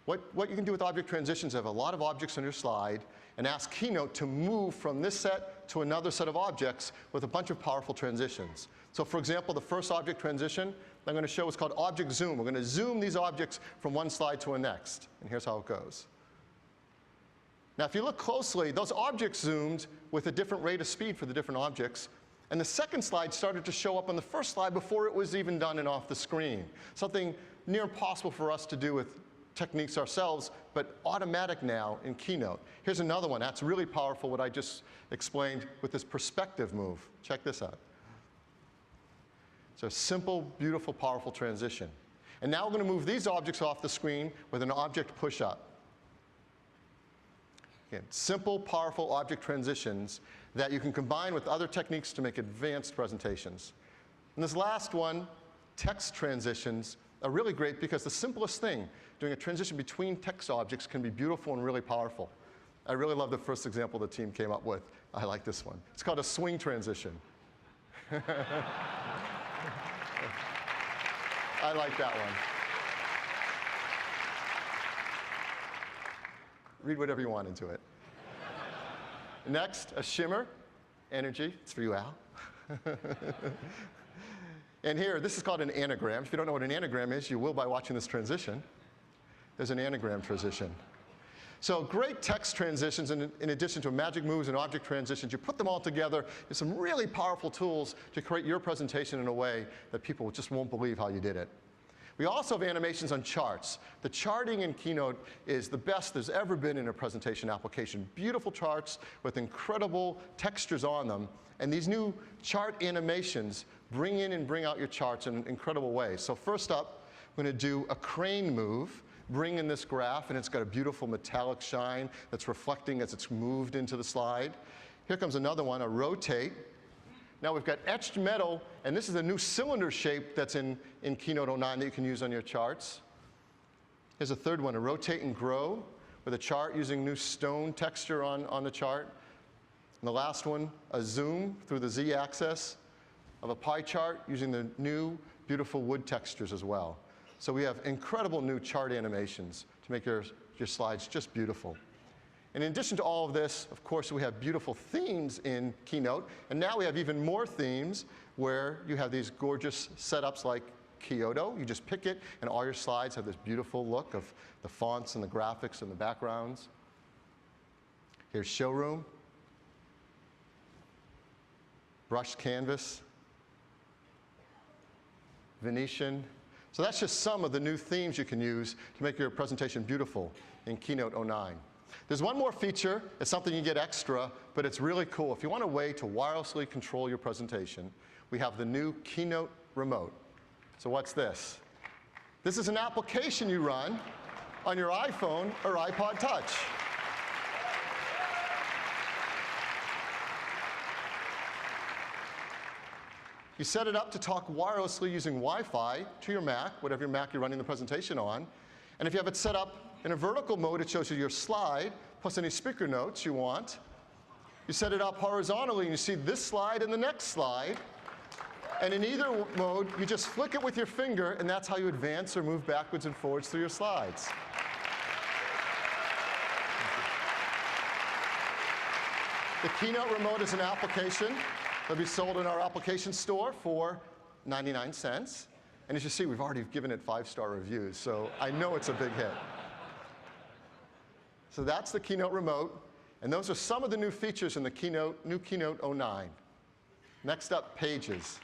What you can do with object transitions, have a lot of objects on your slide and ask Keynote to move from this set to another set of objects with a bunch of powerful transitions. So for example, the first object transition I'm going to show is called object zoom. We're going to zoom these objects from one slide to the next. And here's how it goes. Now, if you look closely, those objects zoomed with a different rate of speed for the different objects. And the second slide started to show up on the first slide before it was even done and off the screen. Something near impossible for us to do with techniques ourselves, but automatic now in Keynote. Here's another one that's really powerful, what I just explained with this perspective move. Check this out. It's a simple, beautiful, powerful transition. And now we're going to move these objects off the screen with an object push-up. Again, simple, powerful object transitions that you can combine with other techniques to make advanced presentations. And this last one, text transitions, are really great because the simplest thing, doing a transition between text objects, can be beautiful and really powerful. I really love the first example the team came up with. I like this one. It's called a swing transition. I like that one. Read whatever you want into it. Next, a shimmer, energy. It's for you, Al. And here, this is called an anagram. If you don't know what an anagram is, you will by watching this transition. There's an anagram transition. So great text transitions in addition to magic moves and object transitions. You put them all together. There's some really powerful tools to create your presentation in a way that people just won't believe how you did it. We also have animations on charts. The charting in Keynote is the best there's ever been in a presentation application. Beautiful charts with incredible textures on them. And these new chart animations bring in and bring out your charts in incredible ways. So first up, I'm going to do a crane move. Bring in this graph, and it's got a beautiful metallic shine that's reflecting as it's moved into the slide. Here comes another one, a rotate. Now we've got etched metal, and this is a new cylinder shape that's in Keynote 09 that you can use on your charts. Here's a third one, a rotate and grow, with a chart using new stone texture on the chart. And the last one, a zoom through the z-axis of a pie chart using the new beautiful wood textures as well. So we have incredible new chart animations to make your slides just beautiful. And in addition to all of this, of course, we have beautiful themes in Keynote. And now we have even more themes where you have these gorgeous setups like Kyoto. You just pick it, and all your slides have this beautiful look of the fonts and the graphics and the backgrounds. Here's Showroom, brushed canvas, Venetian. So that's just some of the new themes you can use to make your presentation beautiful in Keynote 09. There's one more feature. It's something you get extra, but it's really cool. If you want a way to wirelessly control your presentation, we have the new Keynote remote. So what's this? This is an application you run on your iPhone or iPod Touch. You set it up to talk wirelessly using Wi-Fi to your Mac, whatever your Mac you're running the presentation on. And if you have it set up in a vertical mode, it shows you your slide, plus any speaker notes you want. You set it up horizontally, and you see this slide and the next slide. And in either mode, you just flick it with your finger, and that's how you advance or move backwards and forwards through your slides. The Keynote remote is an application They'll be sold in our application store for 99 cents. And as you see, we've already given it 5-star reviews, so I know it's a big hit. So that's the Keynote Remote, and those are some of the new features in the new Keynote 09. Next up, Pages.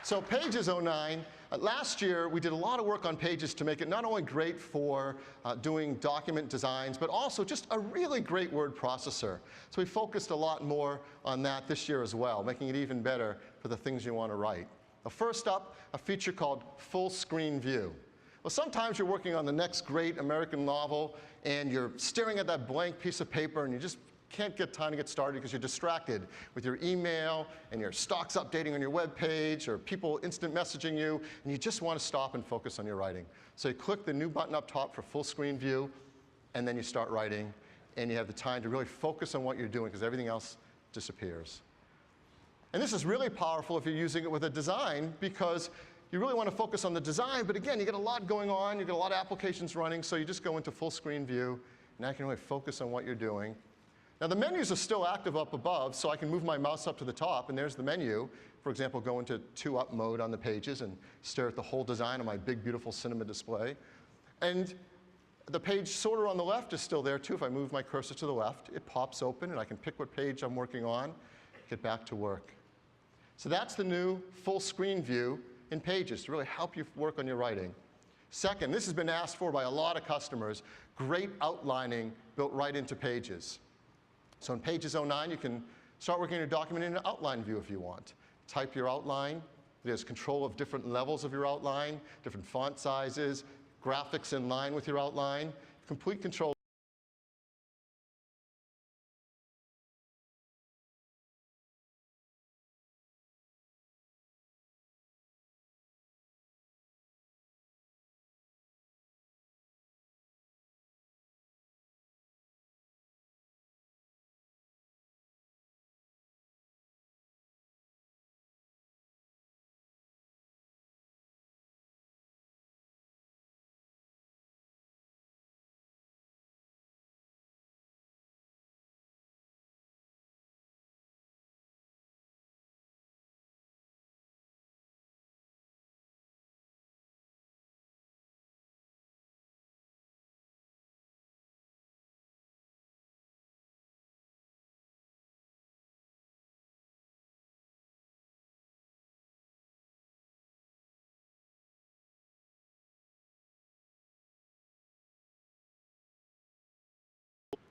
So Pages 09, last year we did a lot of work on Pages to make it not only great for doing document designs, but also just a really great word processor. So we focused a lot more on that this year as well, making it even better for the things you want to write. Now, first up, a feature called Full Screen View. Well, sometimes you're working on the next great American novel, and you're staring at that blank piece of paper, and you just can't get time to get started because you're distracted with your email and your stocks updating on your web page or people instant messaging you, and you just want to stop and focus on your writing. So you click the new button up top for Full Screen View, and then you start writing, and you have the time to really focus on what you're doing because everything else disappears. And this is really powerful if you're using it with a design because you really want to focus on the design, but again, you get a lot going on, you get a lot of applications running, so you just go into Full Screen View, and now you can really focus on what you're doing. Now, the menus are still active up above, so I can move my mouse up to the top, and there's the menu. For example, go into 2-up mode on the pages and stare at the whole design on my big, beautiful cinema display. And the page sorter on the left is still there, too. If I move my cursor to the left, it pops open, and I can pick what page I'm working on, get back to work. So that's the new full screen view in Pages to really help you work on your writing. Second, this has been asked for by a lot of customers, great outlining built right into Pages. So in Pages 09, you can start working on your document in an outline view if you want. Type your outline. There's control of different levels of your outline, different font sizes, graphics in line with your outline, complete control.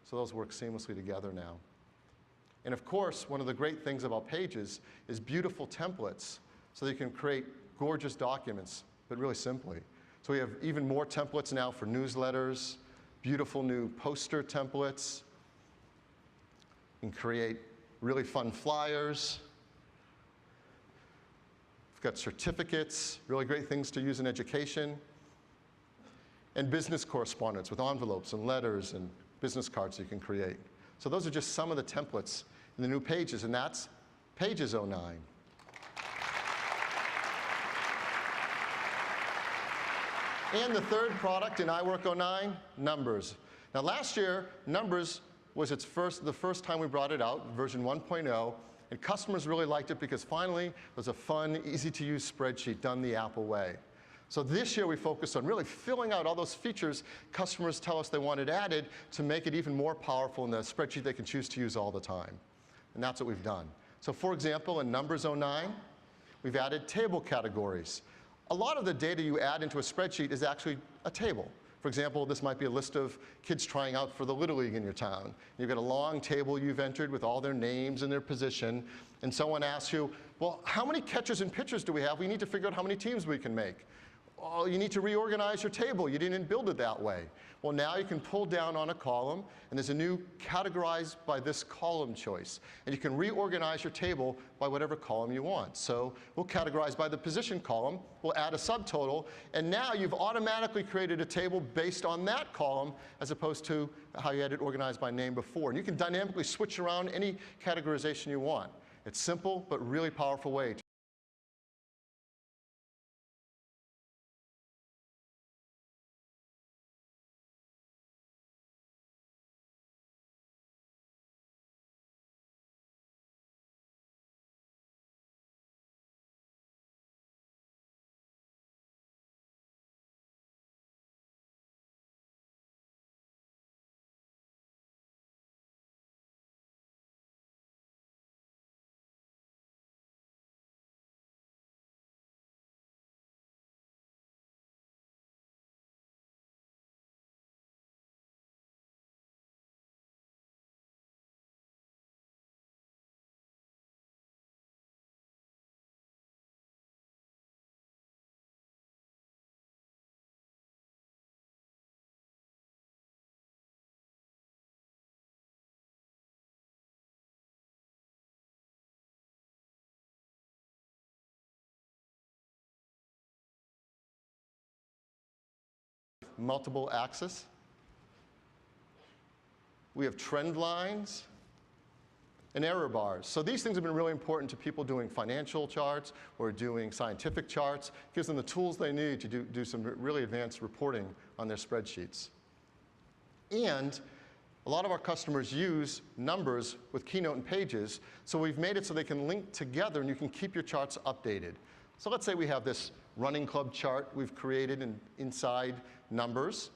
So those work seamlessly together now. And of course, one of the great things about Pages is beautiful templates so that you can create gorgeous documents, but really simply. So we have even more templates now for newsletters, beautiful new poster templates. You can create really fun flyers. We've got certificates, really great things to use in education, and business correspondence with envelopes and letters and business cards you can create. So those are just some of the templates in the new Pages, and that's Pages 09. And the third product in iWork 09, Numbers. Now last year, Numbers was the first time we brought it out, version 1.0, and customers really liked it because finally it was a fun, easy-to-use spreadsheet done the Apple way. So this year we focused on really filling out all those features customers tell us they wanted added to make it even more powerful in the spreadsheet they can choose to use all the time. And that's what we've done. So for example, in Numbers 09, we've added table categories. A lot of the data you add into a spreadsheet is actually a table. For example, this might be a list of kids trying out for the Little League in your town. You've got a long table you've entered with all their names and their position, and someone asks you, well, how many catchers and pitchers do we have? We need to figure out how many teams we can make. Oh, you need to reorganize your table. You didn't build it that way. Well, now you can pull down on a column, and there's a new categorized by this column choice. And you can reorganize your table by whatever column you want. So we'll categorize by the position column. We'll add a subtotal. And now you've automatically created a table based on that column as opposed to how you had it organized by name before. And you can dynamically switch around any categorization you want. It's simple, but really powerful way to multiple axes. We have trend lines and error bars. So these things have been really important to people doing financial charts or doing scientific charts. It gives them the tools they need to do some really advanced reporting on their spreadsheets. And a lot of our customers use numbers with Keynote and Pages, so we've made it so they can link together and you can keep your charts updated. So let's say we have this running club chart we've created inside numbers,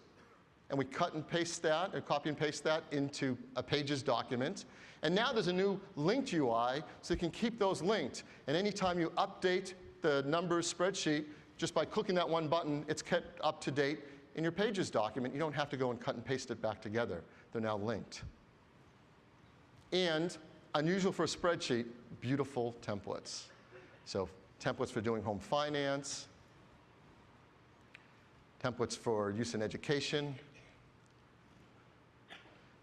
and we cut and paste that, or copy and paste that into a Pages document. And now there's a new linked UI, so you can keep those linked. And anytime you update the numbers spreadsheet, just by clicking that one button, it's kept up to date in your Pages document. You don't have to go and cut and paste it back together. They're now linked. And unusual for a spreadsheet, beautiful templates. So templates for doing home finance, templates for use in education,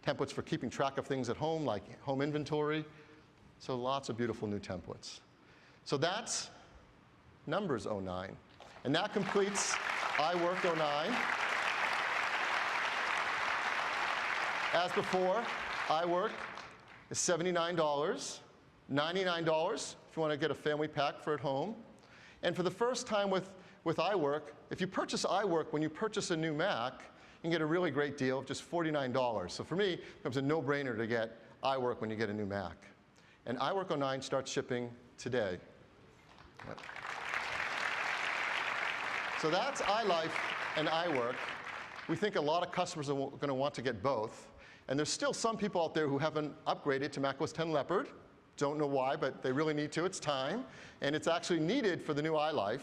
templates for keeping track of things at home, like home inventory. So lots of beautiful new templates. So that's Numbers 09. And that completes iWork 09. As before, iWork is $79, $99 if you want to get a family pack for at home. And for the first time with iWork, if you purchase iWork when you purchase a new Mac, you can get a really great deal of just $49. So for me, it becomes a no-brainer to get iWork when you get a new Mac. And iWork 09 starts shipping today. So that's iLife and iWork. We think a lot of customers are going to want to get both. And there's still some people out there who haven't upgraded to macOS 10 Leopard. Don't know why, but they really need to. It's time. And it's actually needed for the new iLife.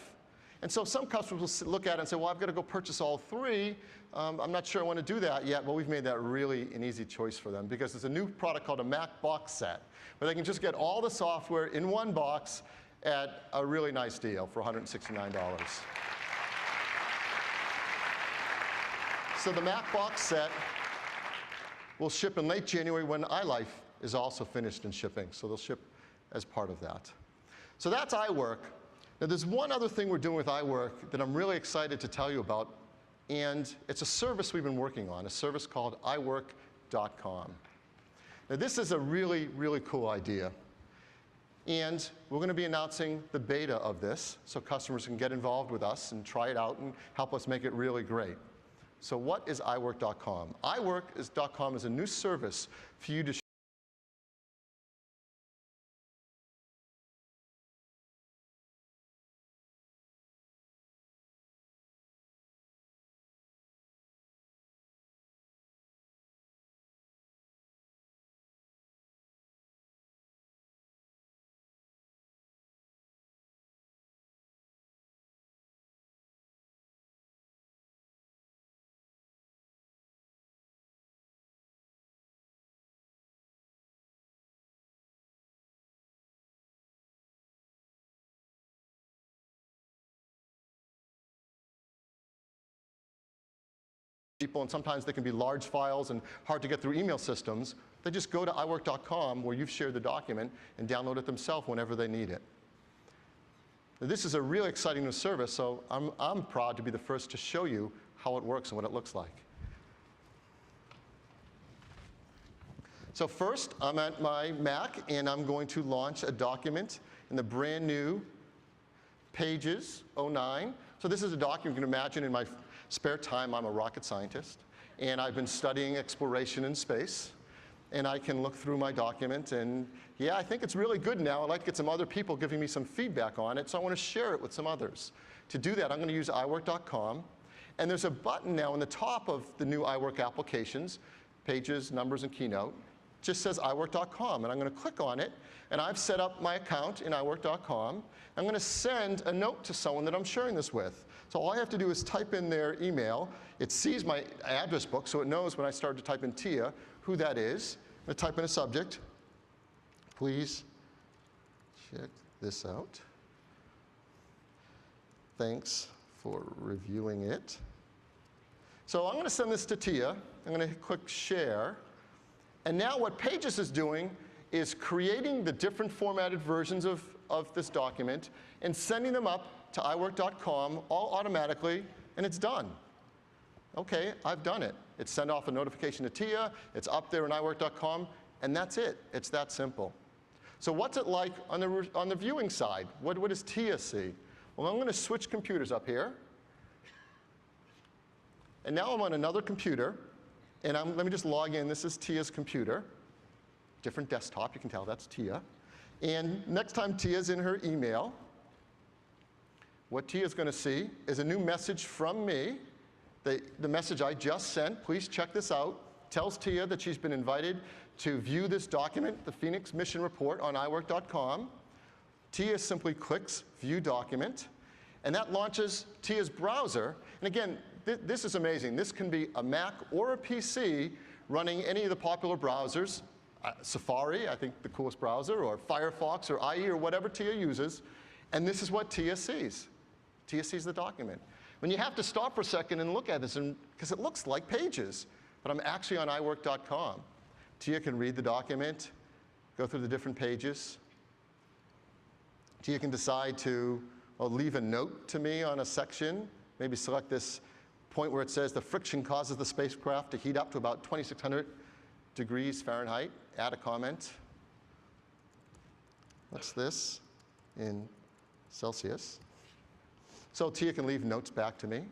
And so some customers will look at it and say, well, I've got to go purchase all three. I'm not sure I want to do that yet. Well, we've made that really an easy choice for them because there's a new product called a Mac Box Set, where they can just get all the software in one box at a really nice deal for $169. So the Mac Box Set will ship in late January when iLife is also finished and shipping. So they'll ship as part of that. So that's iWork. Now there's one other thing we're doing with iWork that I'm really excited to tell you about. And it's a service we've been working on, a service called iWork.com. Now this is a really, really cool idea. And we're going to be announcing the beta of this so customers can get involved with us and try it out and help us make it really great. So what is iWork.com? iWork.com is a new service for you to people, and sometimes they can be large files and hard to get through email systems. They just go to iWork.com where you've shared the document and download it themselves whenever they need it. Now, this is a really exciting new service, so I'm proud to be the first to show you how it works and what it looks like. So first, I'm at my Mac, and I'm going to launch a document in the brand new Pages 09. So this is a document you can imagine in my spare time. I'm a rocket scientist, and I've been studying exploration in space. And I can look through my document, and yeah, I think it's really good now. I'd like to get some other people giving me some feedback on it, so I want to share it with some others. To do that, I'm going to use iWork.com. And there's a button now in the top of the new iWork applications, Pages, Numbers, and Keynote. It just says iWork.com, and I'm going to click on it. And I've set up my account in iWork.com. I'm going to send a note to someone that I'm sharing this with. So all I have to do is type in their email. It sees my address book, so it knows when I start to type in Tia who that is. I'm going to type in a subject. Please check this out. Thanks for reviewing it. So I'm going to send this to Tia. I'm going to click Share. And now what Pages is doing is creating the different formatted versions of this document and sending them up to iWork.com all automatically, and it's done. Okay, I've done it. It sent off a notification to Tia, it's up there in iWork.com, and that's it. It's that simple. So what's it like on the viewing side? What does Tia see? Well, I'm going to switch computers up here. And now I'm on another computer, and let me just log in. This is Tia's computer. Different desktop, you can tell that's Tia. And next time Tia's in her email, what Tia's going to see is a new message from me. The message I just sent, please check this out, tells Tia that she's been invited to view this document, the Phoenix Mission Report, on iWork.com. Tia simply clicks View Document, and that launches Tia's browser. And again, this is amazing. This can be a Mac or a PC running any of the popular browsers. Safari, I think the coolest browser, or Firefox, or IE, or whatever Tia uses. And this is what Tia sees. Tia sees the document. When you have to stop for a second and look at this, because it looks like pages, but I'm actually on iWork.com. Tia can read the document, go through the different pages. Tia can decide to leave a note to me on a section, maybe select this point where it says the friction causes the spacecraft to heat up to about 2,600 degrees Fahrenheit, add a comment. What's this in Celsius? So Tia can leave notes back to me.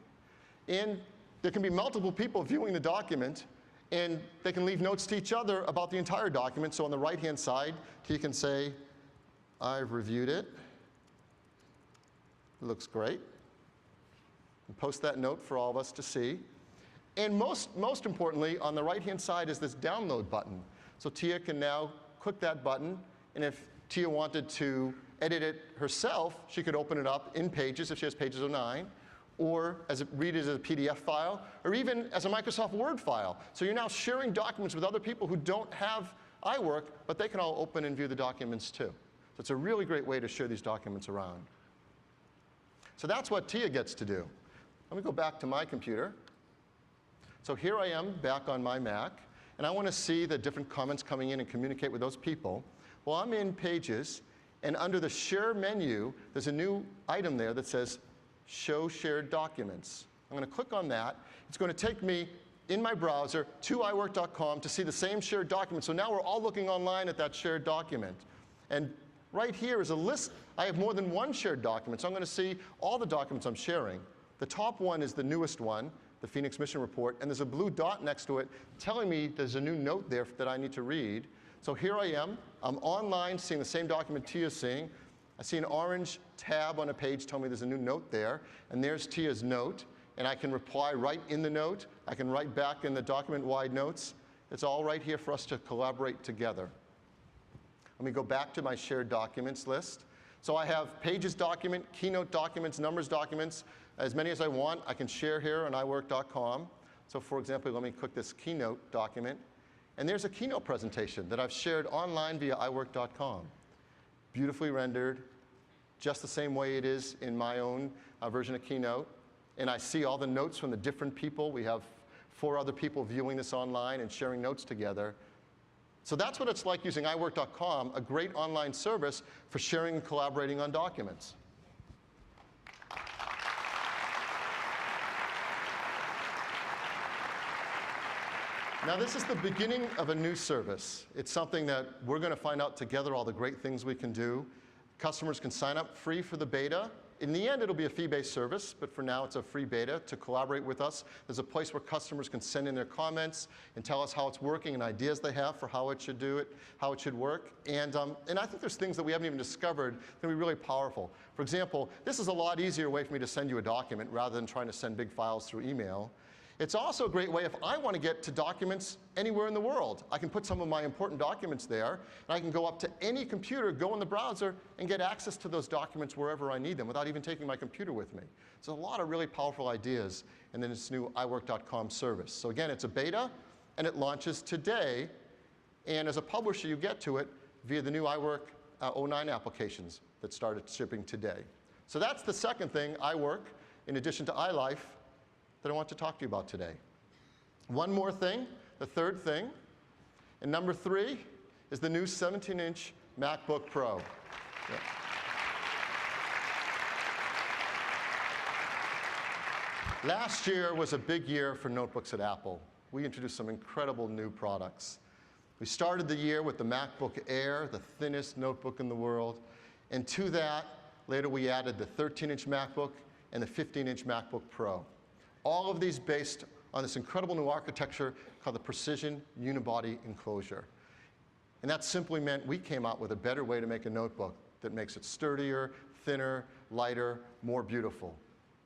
And there can be multiple people viewing the document, and they can leave notes to each other about the entire document. So on the right-hand side, Tia can say, I've reviewed it. It looks great. And post that note for all of us to see. And most importantly, on the right-hand side is this download button. So Tia can now click that button, and if Tia wanted to edit it herself, she could open it up in Pages if she has Pages 09, or read it as a PDF file, or even as a Microsoft Word file. So you're now sharing documents with other people who don't have iWork, but they can all open and view the documents too. So it's a really great way to share these documents around. So that's what Tia gets to do. Let me go back to my computer. So here I am back on my Mac, and I want to see the different comments coming in and communicate with those people. Well, I'm in Pages, and under the Share menu, there's a new item there that says Show Shared Documents. I'm going to click on that. It's going to take me in my browser to iWork.com to see the same shared document. So now we're all looking online at that shared document. And right here is a list. I have more than one shared document, so I'm going to see all the documents I'm sharing. The top one is the newest one, the Phoenix Mission Report, and there's a blue dot next to it telling me there's a new note there that I need to read. So here I am. I'm online seeing the same document Tia's seeing. I see an orange tab on a page telling me there's a new note there, and there's Tia's note, and I can reply right in the note. I can write back in the document-wide notes. It's all right here for us to collaborate together. Let me go back to my shared documents list. So I have Pages document, Keynote documents, Numbers documents. As many as I want, I can share here on iWork.com. So for example, let me click this Keynote document. And there's a Keynote presentation that I've shared online via iWork.com. Beautifully rendered, just the same way it is in my own version of Keynote. And I see all the notes from the different people. We have 4 other people viewing this online and sharing notes together. So that's what it's like using iWork.com, a great online service for sharing and collaborating on documents. Now, this is the beginning of a new service. It's something that we're going to find out together all the great things we can do. Customers can sign up free for the beta. In the end, it'll be a fee-based service, but for now, it's a free beta to collaborate with us. There's a place where customers can send in their comments and tell us how it's working and ideas they have for how it should do it, how it should work. And I think there's things that we haven't even discovered that can be really powerful. For example, this is a lot easier way for me to send you a document rather than trying to send big files through email. It's also a great way if I want to get to documents anywhere in the world. I can put some of my important documents there, and I can go up to any computer, go in the browser, and get access to those documents wherever I need them without even taking my computer with me. So a lot of really powerful ideas in this new iWork.com service. So again, it's a beta, and it launches today. And as a publisher, you get to it via the new iWork 09 applications that started shipping today. So that's the second thing, iWork, in addition to iLife, that I want to talk to you about today. One more thing, the third thing, and number 3 is the new 17-inch MacBook Pro. Yeah. Last year was a big year for notebooks at Apple. We introduced some incredible new products. We started the year with the MacBook Air, the thinnest notebook in the world. And to that, later we added the 13-inch MacBook and the 15-inch MacBook Pro. All of these based on this incredible new architecture called the Precision Unibody Enclosure. And that simply meant we came out with a better way to make a notebook that makes it sturdier, thinner, lighter, more beautiful.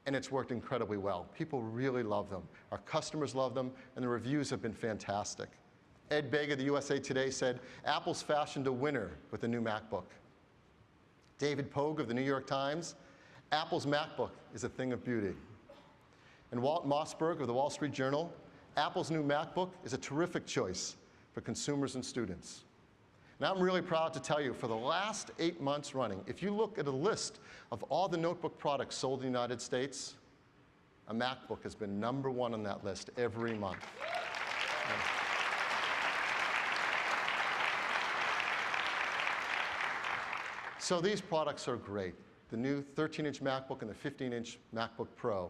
And it's worked incredibly well. People really love them. Our customers love them, and the reviews have been fantastic. Ed Baig of the USA Today said, Apple's fashioned a winner with the new MacBook. David Pogue of the New York Times, Apple's MacBook is a thing of beauty. And Walt Mossberg of the Wall Street Journal, Apple's new MacBook is a terrific choice for consumers and students. Now I'm really proud to tell you, for the last 8 months running, if you look at a list of all the notebook products sold in the United States, a MacBook has been #1 on that list every month. So these products are great. The new 13-inch MacBook and the 15-inch MacBook Pro.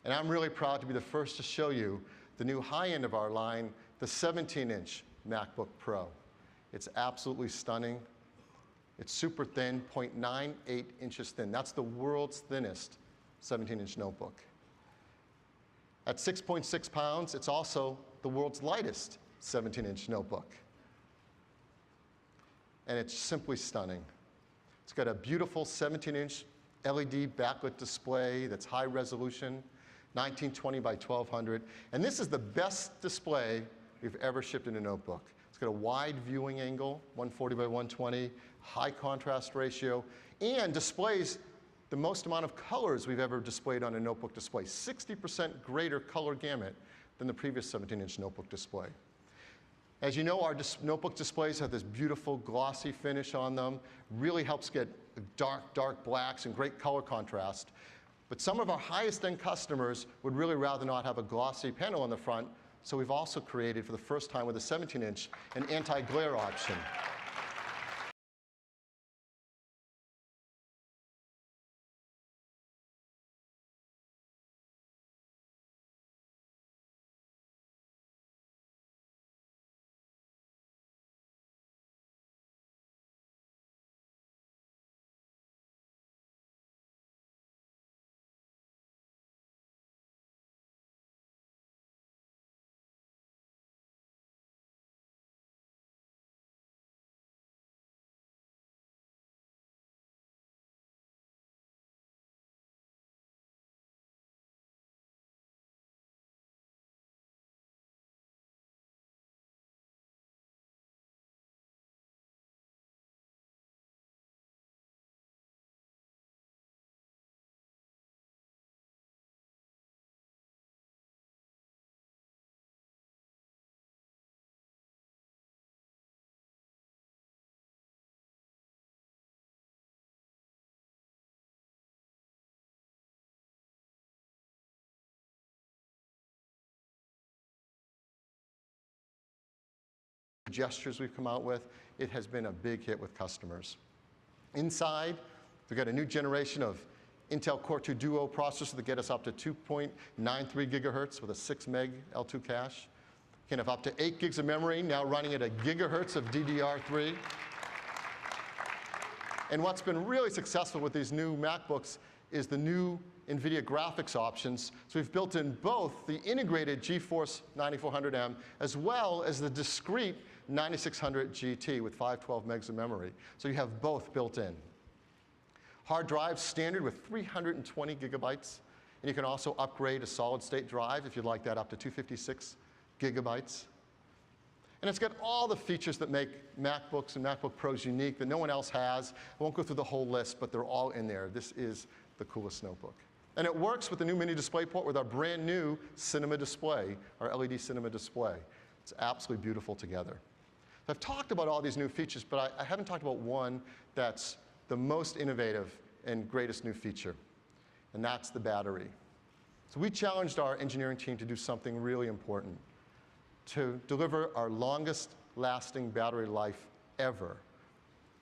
And I'm really proud to be the first to show you the new high end of our line, the 17-inch MacBook Pro. It's absolutely stunning. It's super thin, 0.98 inches thin. That's the world's thinnest 17-inch notebook. At 6.6 pounds, it's also the world's lightest 17-inch notebook. And it's simply stunning. It's got a beautiful 17-inch LED backlit display that's high resolution, 1920 by 1200. And this is the best display we've ever shipped in a notebook. It's got a wide viewing angle, 140 by 120, high contrast ratio, and displays the most amount of colors we've ever displayed on a notebook display, 60% greater color gamut than the previous 17-inch notebook display. As you know, our notebook displays have this beautiful glossy finish on them, really helps get dark blacks and great color contrast. But some of our highest end customers would really rather not have a glossy panel on the front, so we've also created, for the first time with a 17-inch, an anti-glare option. Gestures we've come out with, it has been a big hit with customers. Inside, we've got a new generation of Intel Core 2 Duo processors that get us up to 2.93 gigahertz with a 6 meg L2 cache. Can have up to 8 gigs of memory, now running at a gigahertz of DDR3. And what's been really successful with these new MacBooks is the new NVIDIA graphics options. So we've built in both the integrated GeForce 9400M as well as the discrete 9600 GT with 512 megs of memory. So you have both built in. Hard drive standard with 320 gigabytes. And you can also upgrade a solid state drive if you'd like that up to 256 gigabytes. And it's got all the features that make MacBooks and MacBook Pros unique that no one else has. I won't go through the whole list, but they're all in there. This is the coolest notebook. And it works with the new mini DisplayPort with our brand new cinema display, our LED cinema display. It's absolutely beautiful together. So I've talked about all these new features, but I haven't talked about one that's the most innovative and greatest new feature, and that's the battery. So we challenged our engineering team to do something really important, to deliver our longest lasting battery life ever,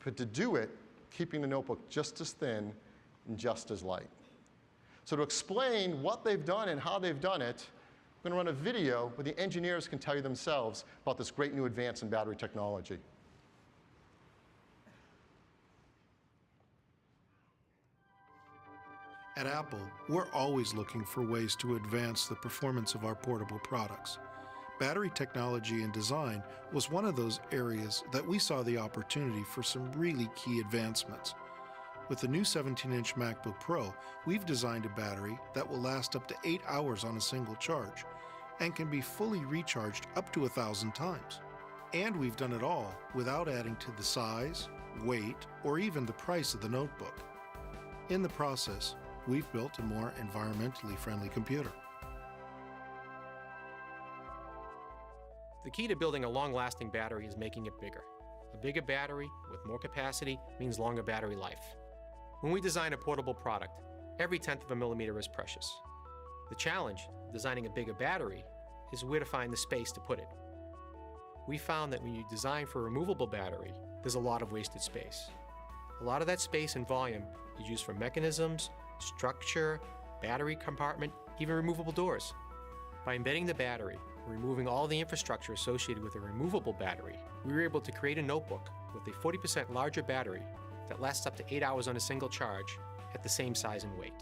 but to do it keeping the notebook just as thin and just as light. So to explain what they've done and how they've done it, I'm going to run a video where the engineers can tell you themselves about this great new advance in battery technology. At Apple, we're always looking for ways to advance the performance of our portable products. Battery technology and design was one of those areas that we saw the opportunity for some really key advancements. With the new 17-inch MacBook Pro, we've designed a battery that will last up to 8 hours on a single charge and can be fully recharged up to 1,000 times. And we've done it all without adding to the size, weight, or even the price of the notebook. In the process, we've built a more environmentally friendly computer. The key to building a long-lasting battery is making it bigger. A bigger battery with more capacity means longer battery life. When we design a portable product, every 1/10 of a millimeter is precious. The challenge, designing a bigger battery, is where to find the space to put it. We found that when you design for a removable battery, there's a lot of wasted space. A lot of that space and volume is used for mechanisms, structure, battery compartment, even removable doors. By embedding the battery and removing all the infrastructure associated with a removable battery, we were able to create a notebook with a 40% larger battery that lasts up to 8 hours on a single charge at the same size and weight.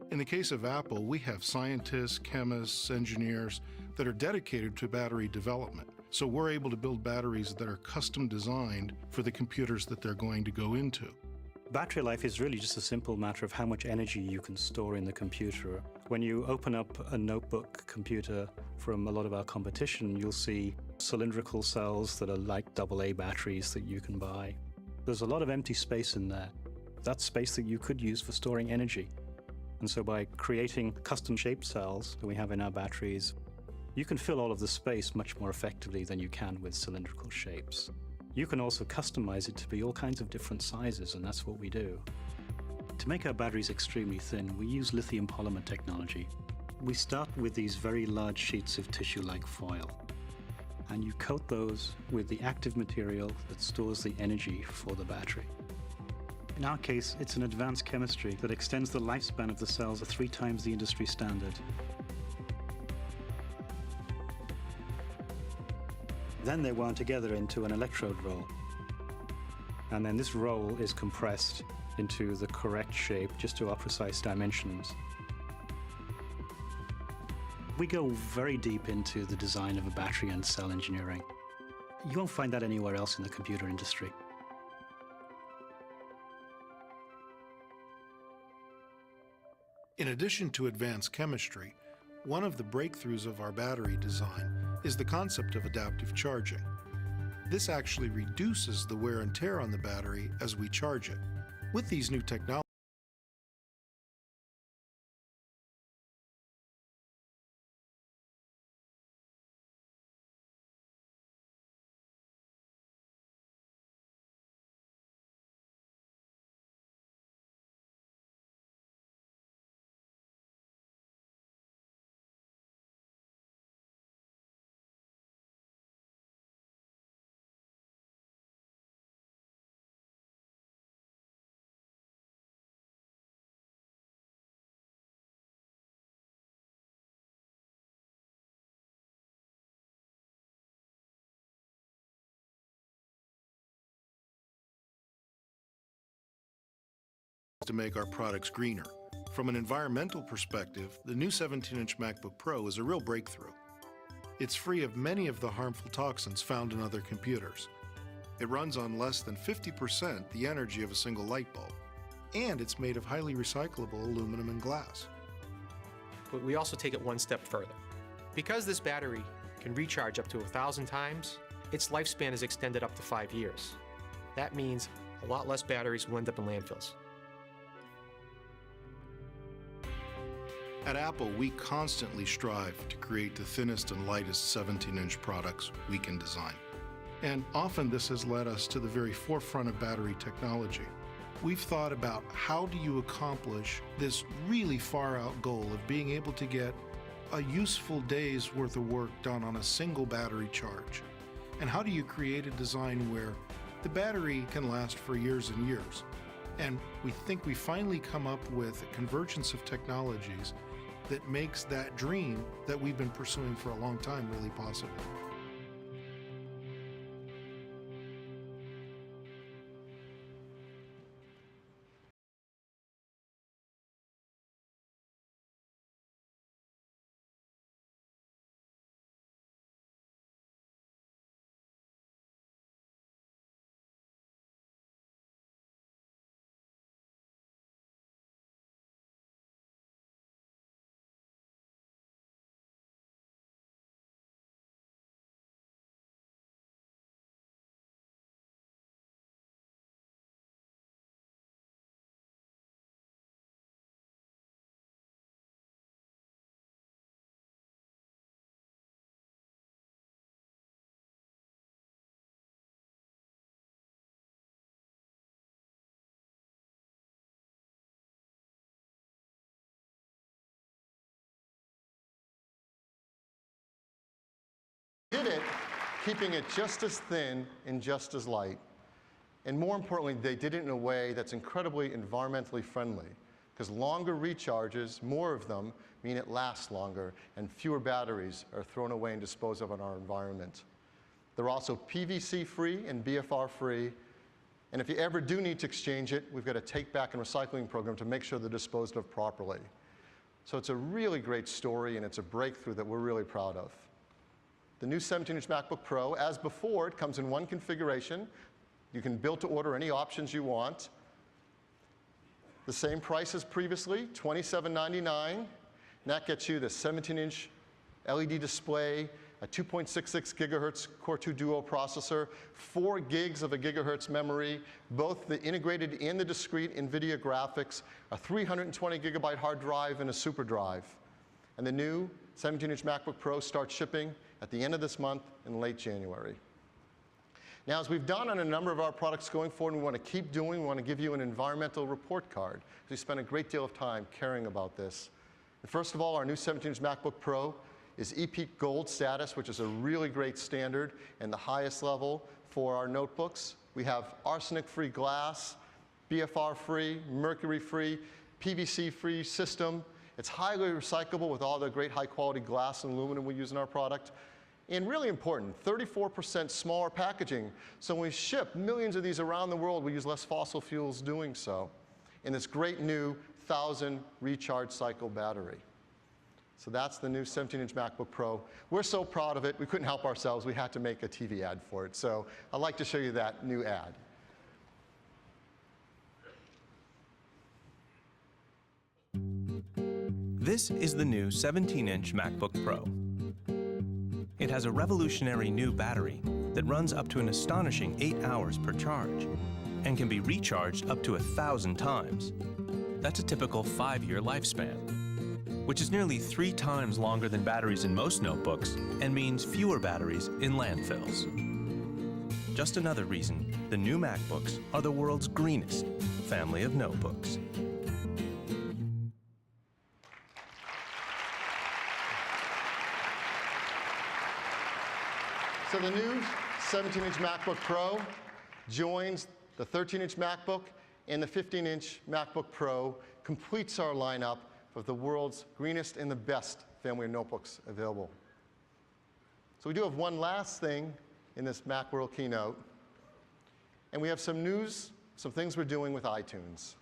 In the case of Apple, we have scientists, chemists, engineers that are dedicated to battery development. So we're able to build batteries that are custom designed for the computers that they're going to go into. Battery life is really just a simple matter of how much energy you can store in the computer. When you open up a notebook computer from a lot of our competition, you'll see cylindrical cells that are like AA batteries that you can buy. There's a lot of empty space in there. That's space that you could use for storing energy. And so by creating custom-shaped cells that we have in our batteries, you can fill all of the space much more effectively than you can with cylindrical shapes. You can also customize it to be all kinds of different sizes, and that's what we do. To make our batteries extremely thin, we use lithium polymer technology. We start with these very large sheets of tissue-like foil, and you coat those with the active material that stores the energy for the battery. In our case, it's an advanced chemistry that extends the lifespan of the cells 3 times the industry standard. Then they're wound together into an electrode roll. And then this roll is compressed into the correct shape, just to our precise dimensions. We go very deep into the design of a battery and cell engineering. You won't find that anywhere else in the computer industry. In addition to advanced chemistry, one of the breakthroughs of our battery design is the concept of adaptive charging. This actually reduces the wear and tear on the battery as we charge it. With these new technologies, to make our products greener. From an environmental perspective, the new 17-inch MacBook Pro is a real breakthrough. It's free of many of the harmful toxins found in other computers. It runs on less than 50% the energy of a single light bulb, and it's made of highly recyclable aluminum and glass. But we also take it one step further. Because this battery can recharge up to 1,000 times, its lifespan is extended up to 5 years. That means a lot less batteries will end up in landfills. At Apple, we constantly strive to create the thinnest and lightest 17-inch products we can design. And often this has led us to the very forefront of battery technology. We've thought about how do you accomplish this really far-out goal of being able to get a useful day's worth of work done on a single battery charge? And how do you create a design where the battery can last for years and years? And we think we finally come up with a convergence of technologies that makes that dream that we've been pursuing for a long time really possible. Did it, keeping it just as thin and just as light. And more importantly, they did it in a way that's incredibly environmentally friendly, because longer recharges, more of them, mean it lasts longer, and fewer batteries are thrown away and disposed of in our environment. They're also PVC-free and BFR-free, and if you ever do need to exchange it, we've got a take-back and recycling program to make sure they're disposed of properly. So it's a really great story, and it's a breakthrough that we're really proud of. The new 17-inch MacBook Pro, as before, it comes in one configuration. You can build to order any options you want. The same price as previously, $27.99. And that gets you the 17-inch LED display, a 2.66 gigahertz Core 2 Duo processor, 4 gigs of a gigahertz memory, both the integrated and the discrete NVIDIA graphics, a 320 gigabyte hard drive, and a super drive. And the new 17-inch MacBook Pro starts shipping at the end of this month in late January. Now, as we've done on a number of our products going forward, and we want to keep doing, we want to give you an environmental report card. We spent a great deal of time caring about this. And first of all, our new 17-inch MacBook Pro is EPEAT Gold status, which is a really great standard and the highest level for our notebooks. We have arsenic-free glass, BFR-free, mercury-free, PVC-free system. It's highly recyclable with all the great high-quality glass and aluminum we use in our product. And really important, 34% smaller packaging. So when we ship millions of these around the world, we use less fossil fuels doing so. And this great new 1,000 recharge cycle battery. So that's the new 17-inch MacBook Pro. We're so proud of it, we couldn't help ourselves. We had to make a TV ad for it. So I'd like to show you that new ad. This is the new 17-inch MacBook Pro. It has a revolutionary new battery that runs up to an astonishing 8 hours per charge and can be recharged up to 1,000 times. That's a typical 5-year lifespan, which is nearly 3 times longer than batteries in most notebooks and means fewer batteries in landfills. Just another reason the new MacBooks are the world's greenest family of notebooks. So the new 17-inch MacBook Pro joins the 13-inch MacBook and the 15-inch MacBook Pro, completes our lineup of the world's greenest and the best family of notebooks available. So we do have one last thing in this Macworld keynote, and we have some news, some things we're doing with iTunes.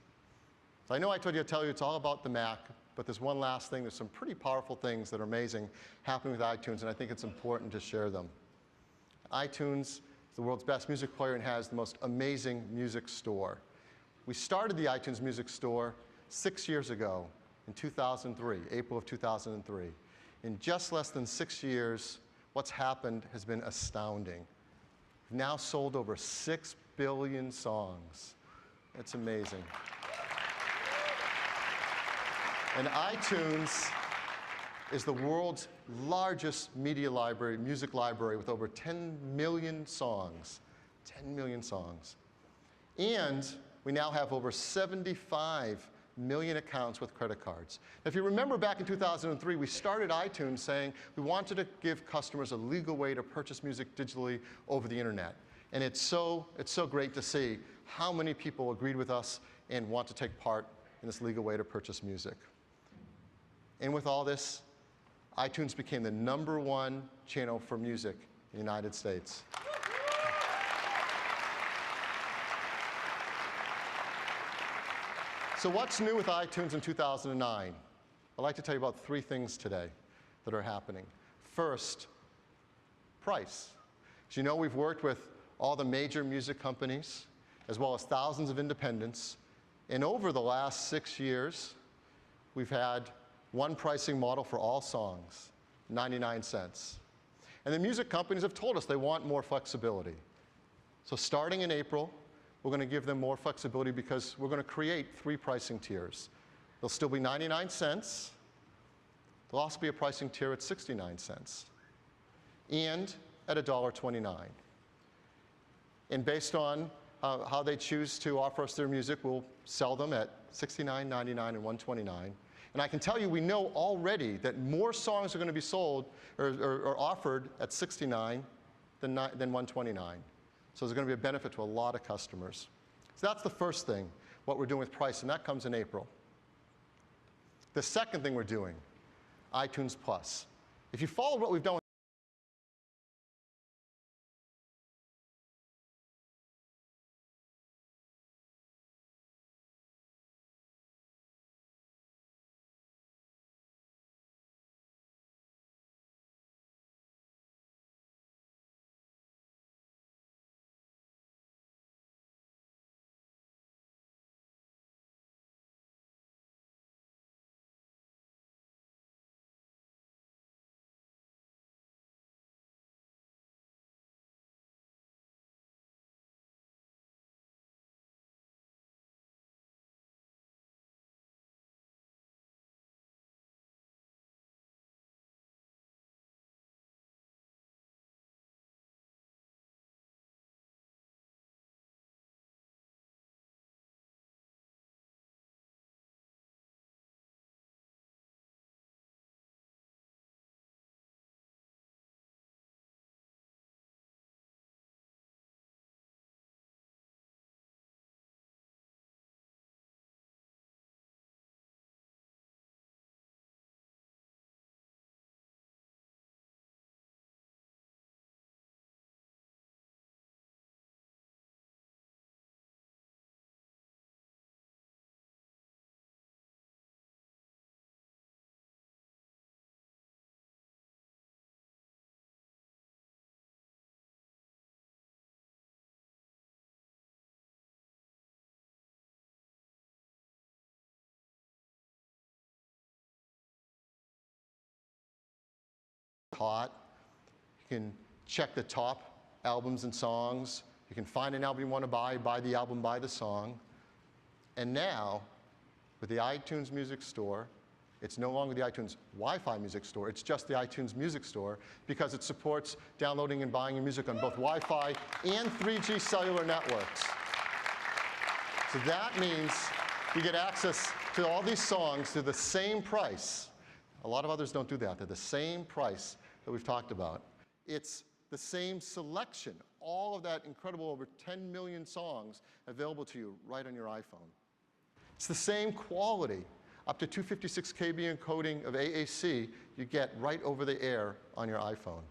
So I know I told you to tell you it's all about the Mac, but there's one last thing. There's some pretty powerful things that are amazing happening with iTunes, and I think it's important to share them. iTunes is the world's best music player and has the most amazing music store. We started the iTunes Music Store 6 years ago in 2003, April of 2003. In just less than 6 years, what's happened has been astounding. We've now sold over 6 billion songs. It's amazing. And iTunes is the world's largest media library, music library, with over 10 million songs. 10 million songs. And we now have over 75 million accounts with credit cards. Now, if you remember back in 2003, we started iTunes saying we wanted to give customers a legal way to purchase music digitally over the internet. And it's so great to see how many people agreed with us and want to take part in this legal way to purchase music. And with all this, iTunes became the #1 channel for music in the United States. So what's new with iTunes in 2009? I'd like to tell you about 3 things today that are happening. First, price. As you know, we've worked with all the major music companies, as well as thousands of independents. And over the last 6 years, we've had one pricing model for all songs, 99 cents. And the music companies have told us they want more flexibility. So starting in April, we're going to give them more flexibility because we're going to create 3 pricing tiers. There'll still be 99 cents. There'll also be a pricing tier at 69 cents and at $1.29. And based on how they choose to offer us their music, we'll sell them at $69, $99, and $129. And I can tell you, we know already that more songs are going to be sold or offered at $69 than $129. So there's going to be a benefit to a lot of customers. So that's the first thing, what we're doing with price, and that comes in April. The second thing we're doing, iTunes Plus. If you followed what we've done hot, you can check the top albums and songs. You can find an album you want to buy the album, buy the song. And now, with the iTunes Music Store, it's no longer the iTunes Wi-Fi Music Store, it's just the iTunes Music Store because it supports downloading and buying your music on both Wi-Fi and 3G cellular networks. So that means you get access to all these songs to the same price. A lot of others don't do that. They're the same price that we've talked about. It's the same selection, all of that incredible over 10 million songs available to you right on your iPhone. It's the same quality, up to 256 KB encoding of AAC you get right over the air on your iPhone.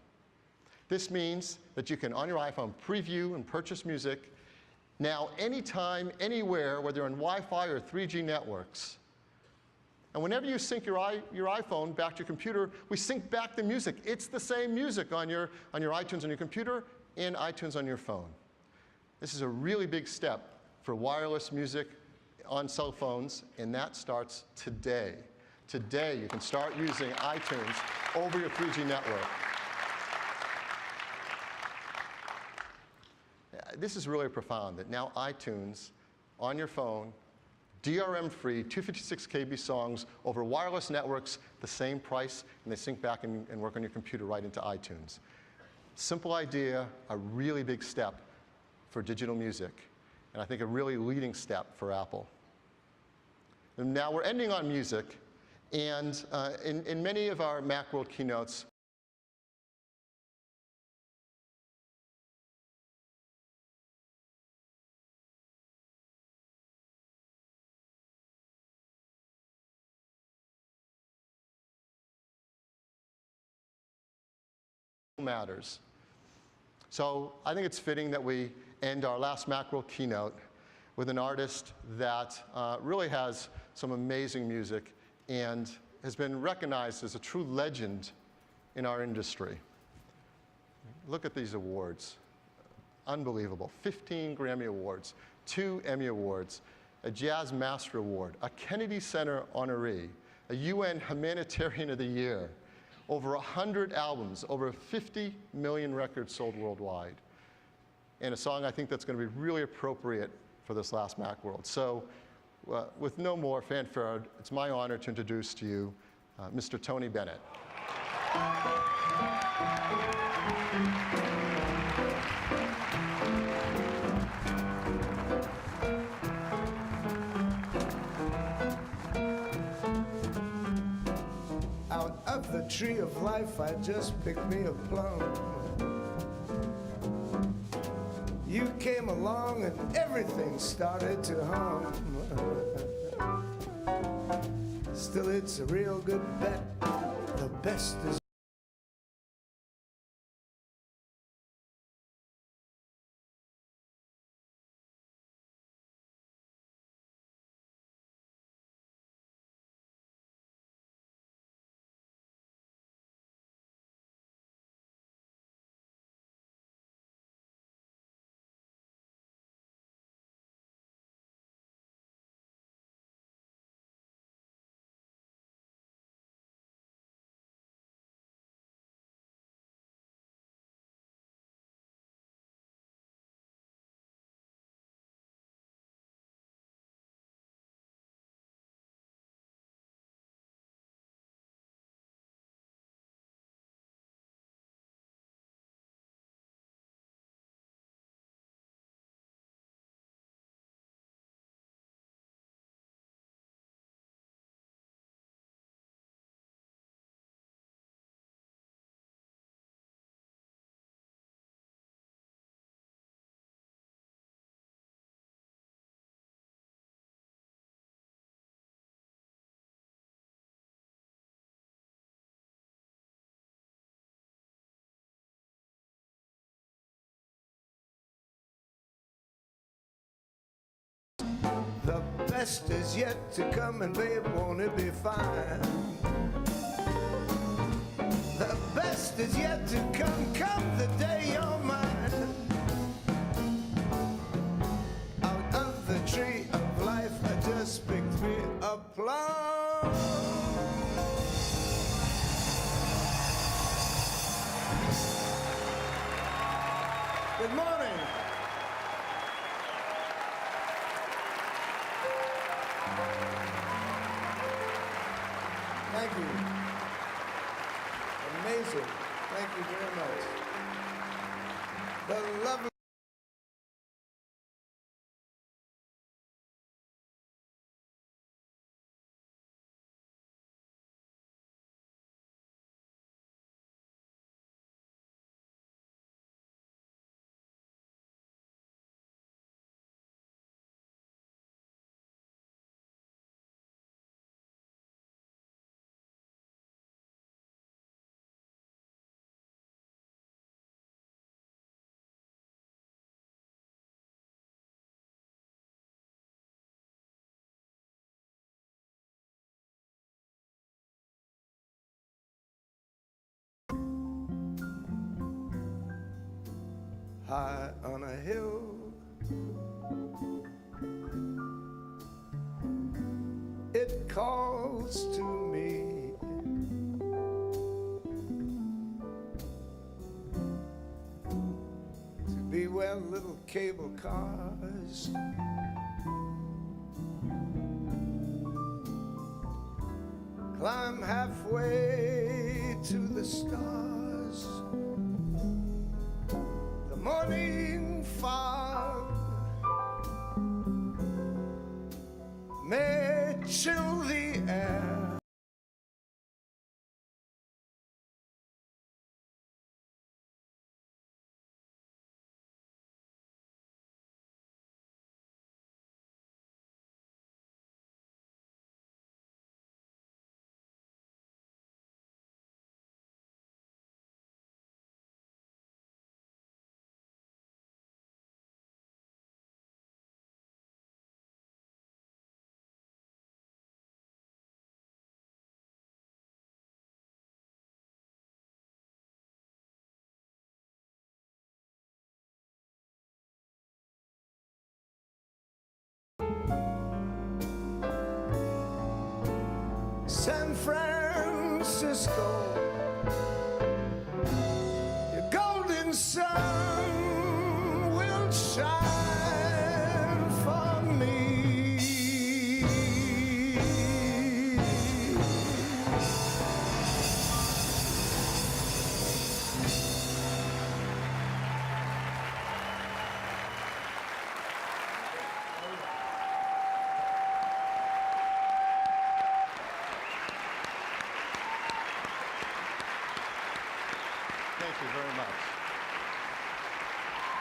This means that you can, on your iPhone, preview and purchase music now anytime, anywhere, whether you're on Wi-Fi or 3G networks. And whenever you sync your iPhone back to your computer, we sync back the music. It's the same music on your iTunes on your computer and iTunes on your phone. This is a really big step for wireless music on cell phones, and that starts today. Today, you can start using iTunes over your 3G network. This is really profound, that now iTunes on your phone, DRM-free, 256 KB songs over wireless networks, the same price, and they sync back and work on your computer right into iTunes. Simple idea, a really big step for digital music, and I think a really leading step for Apple. And now we're ending on music, and in many of our Macworld keynotes, matters. So I think it's fitting that we end our last Macworld keynote with an artist that really has some amazing music and has been recognized as a true legend in our industry. Look at these awards. Unbelievable. 15 Grammy Awards, 2 Emmy Awards, a Jazz Master Award, a Kennedy Center honoree, a UN Humanitarian of the Year, over 100 albums, over 50 million records sold worldwide, and a song I think that's going to be really appropriate for this last Macworld. So with no more fanfare, it's my honor to introduce to you Mr. Tony Bennett. Out of the tree of life, I just picked me a plum. You came along and everything started to hum. Still, it's a real good bet. The best is the best is yet to come, and babe, won't it be fine? The best is yet to come, come the day you're mine. Out of the tree of life, I just picked me a plum. Good morning. Thank you. Amazing. Thank you very much. The lovely high on a hill, it calls to me. To be where little cable cars climb halfway to the stars. The morning fog may chill the air. San Francisco. Your golden sun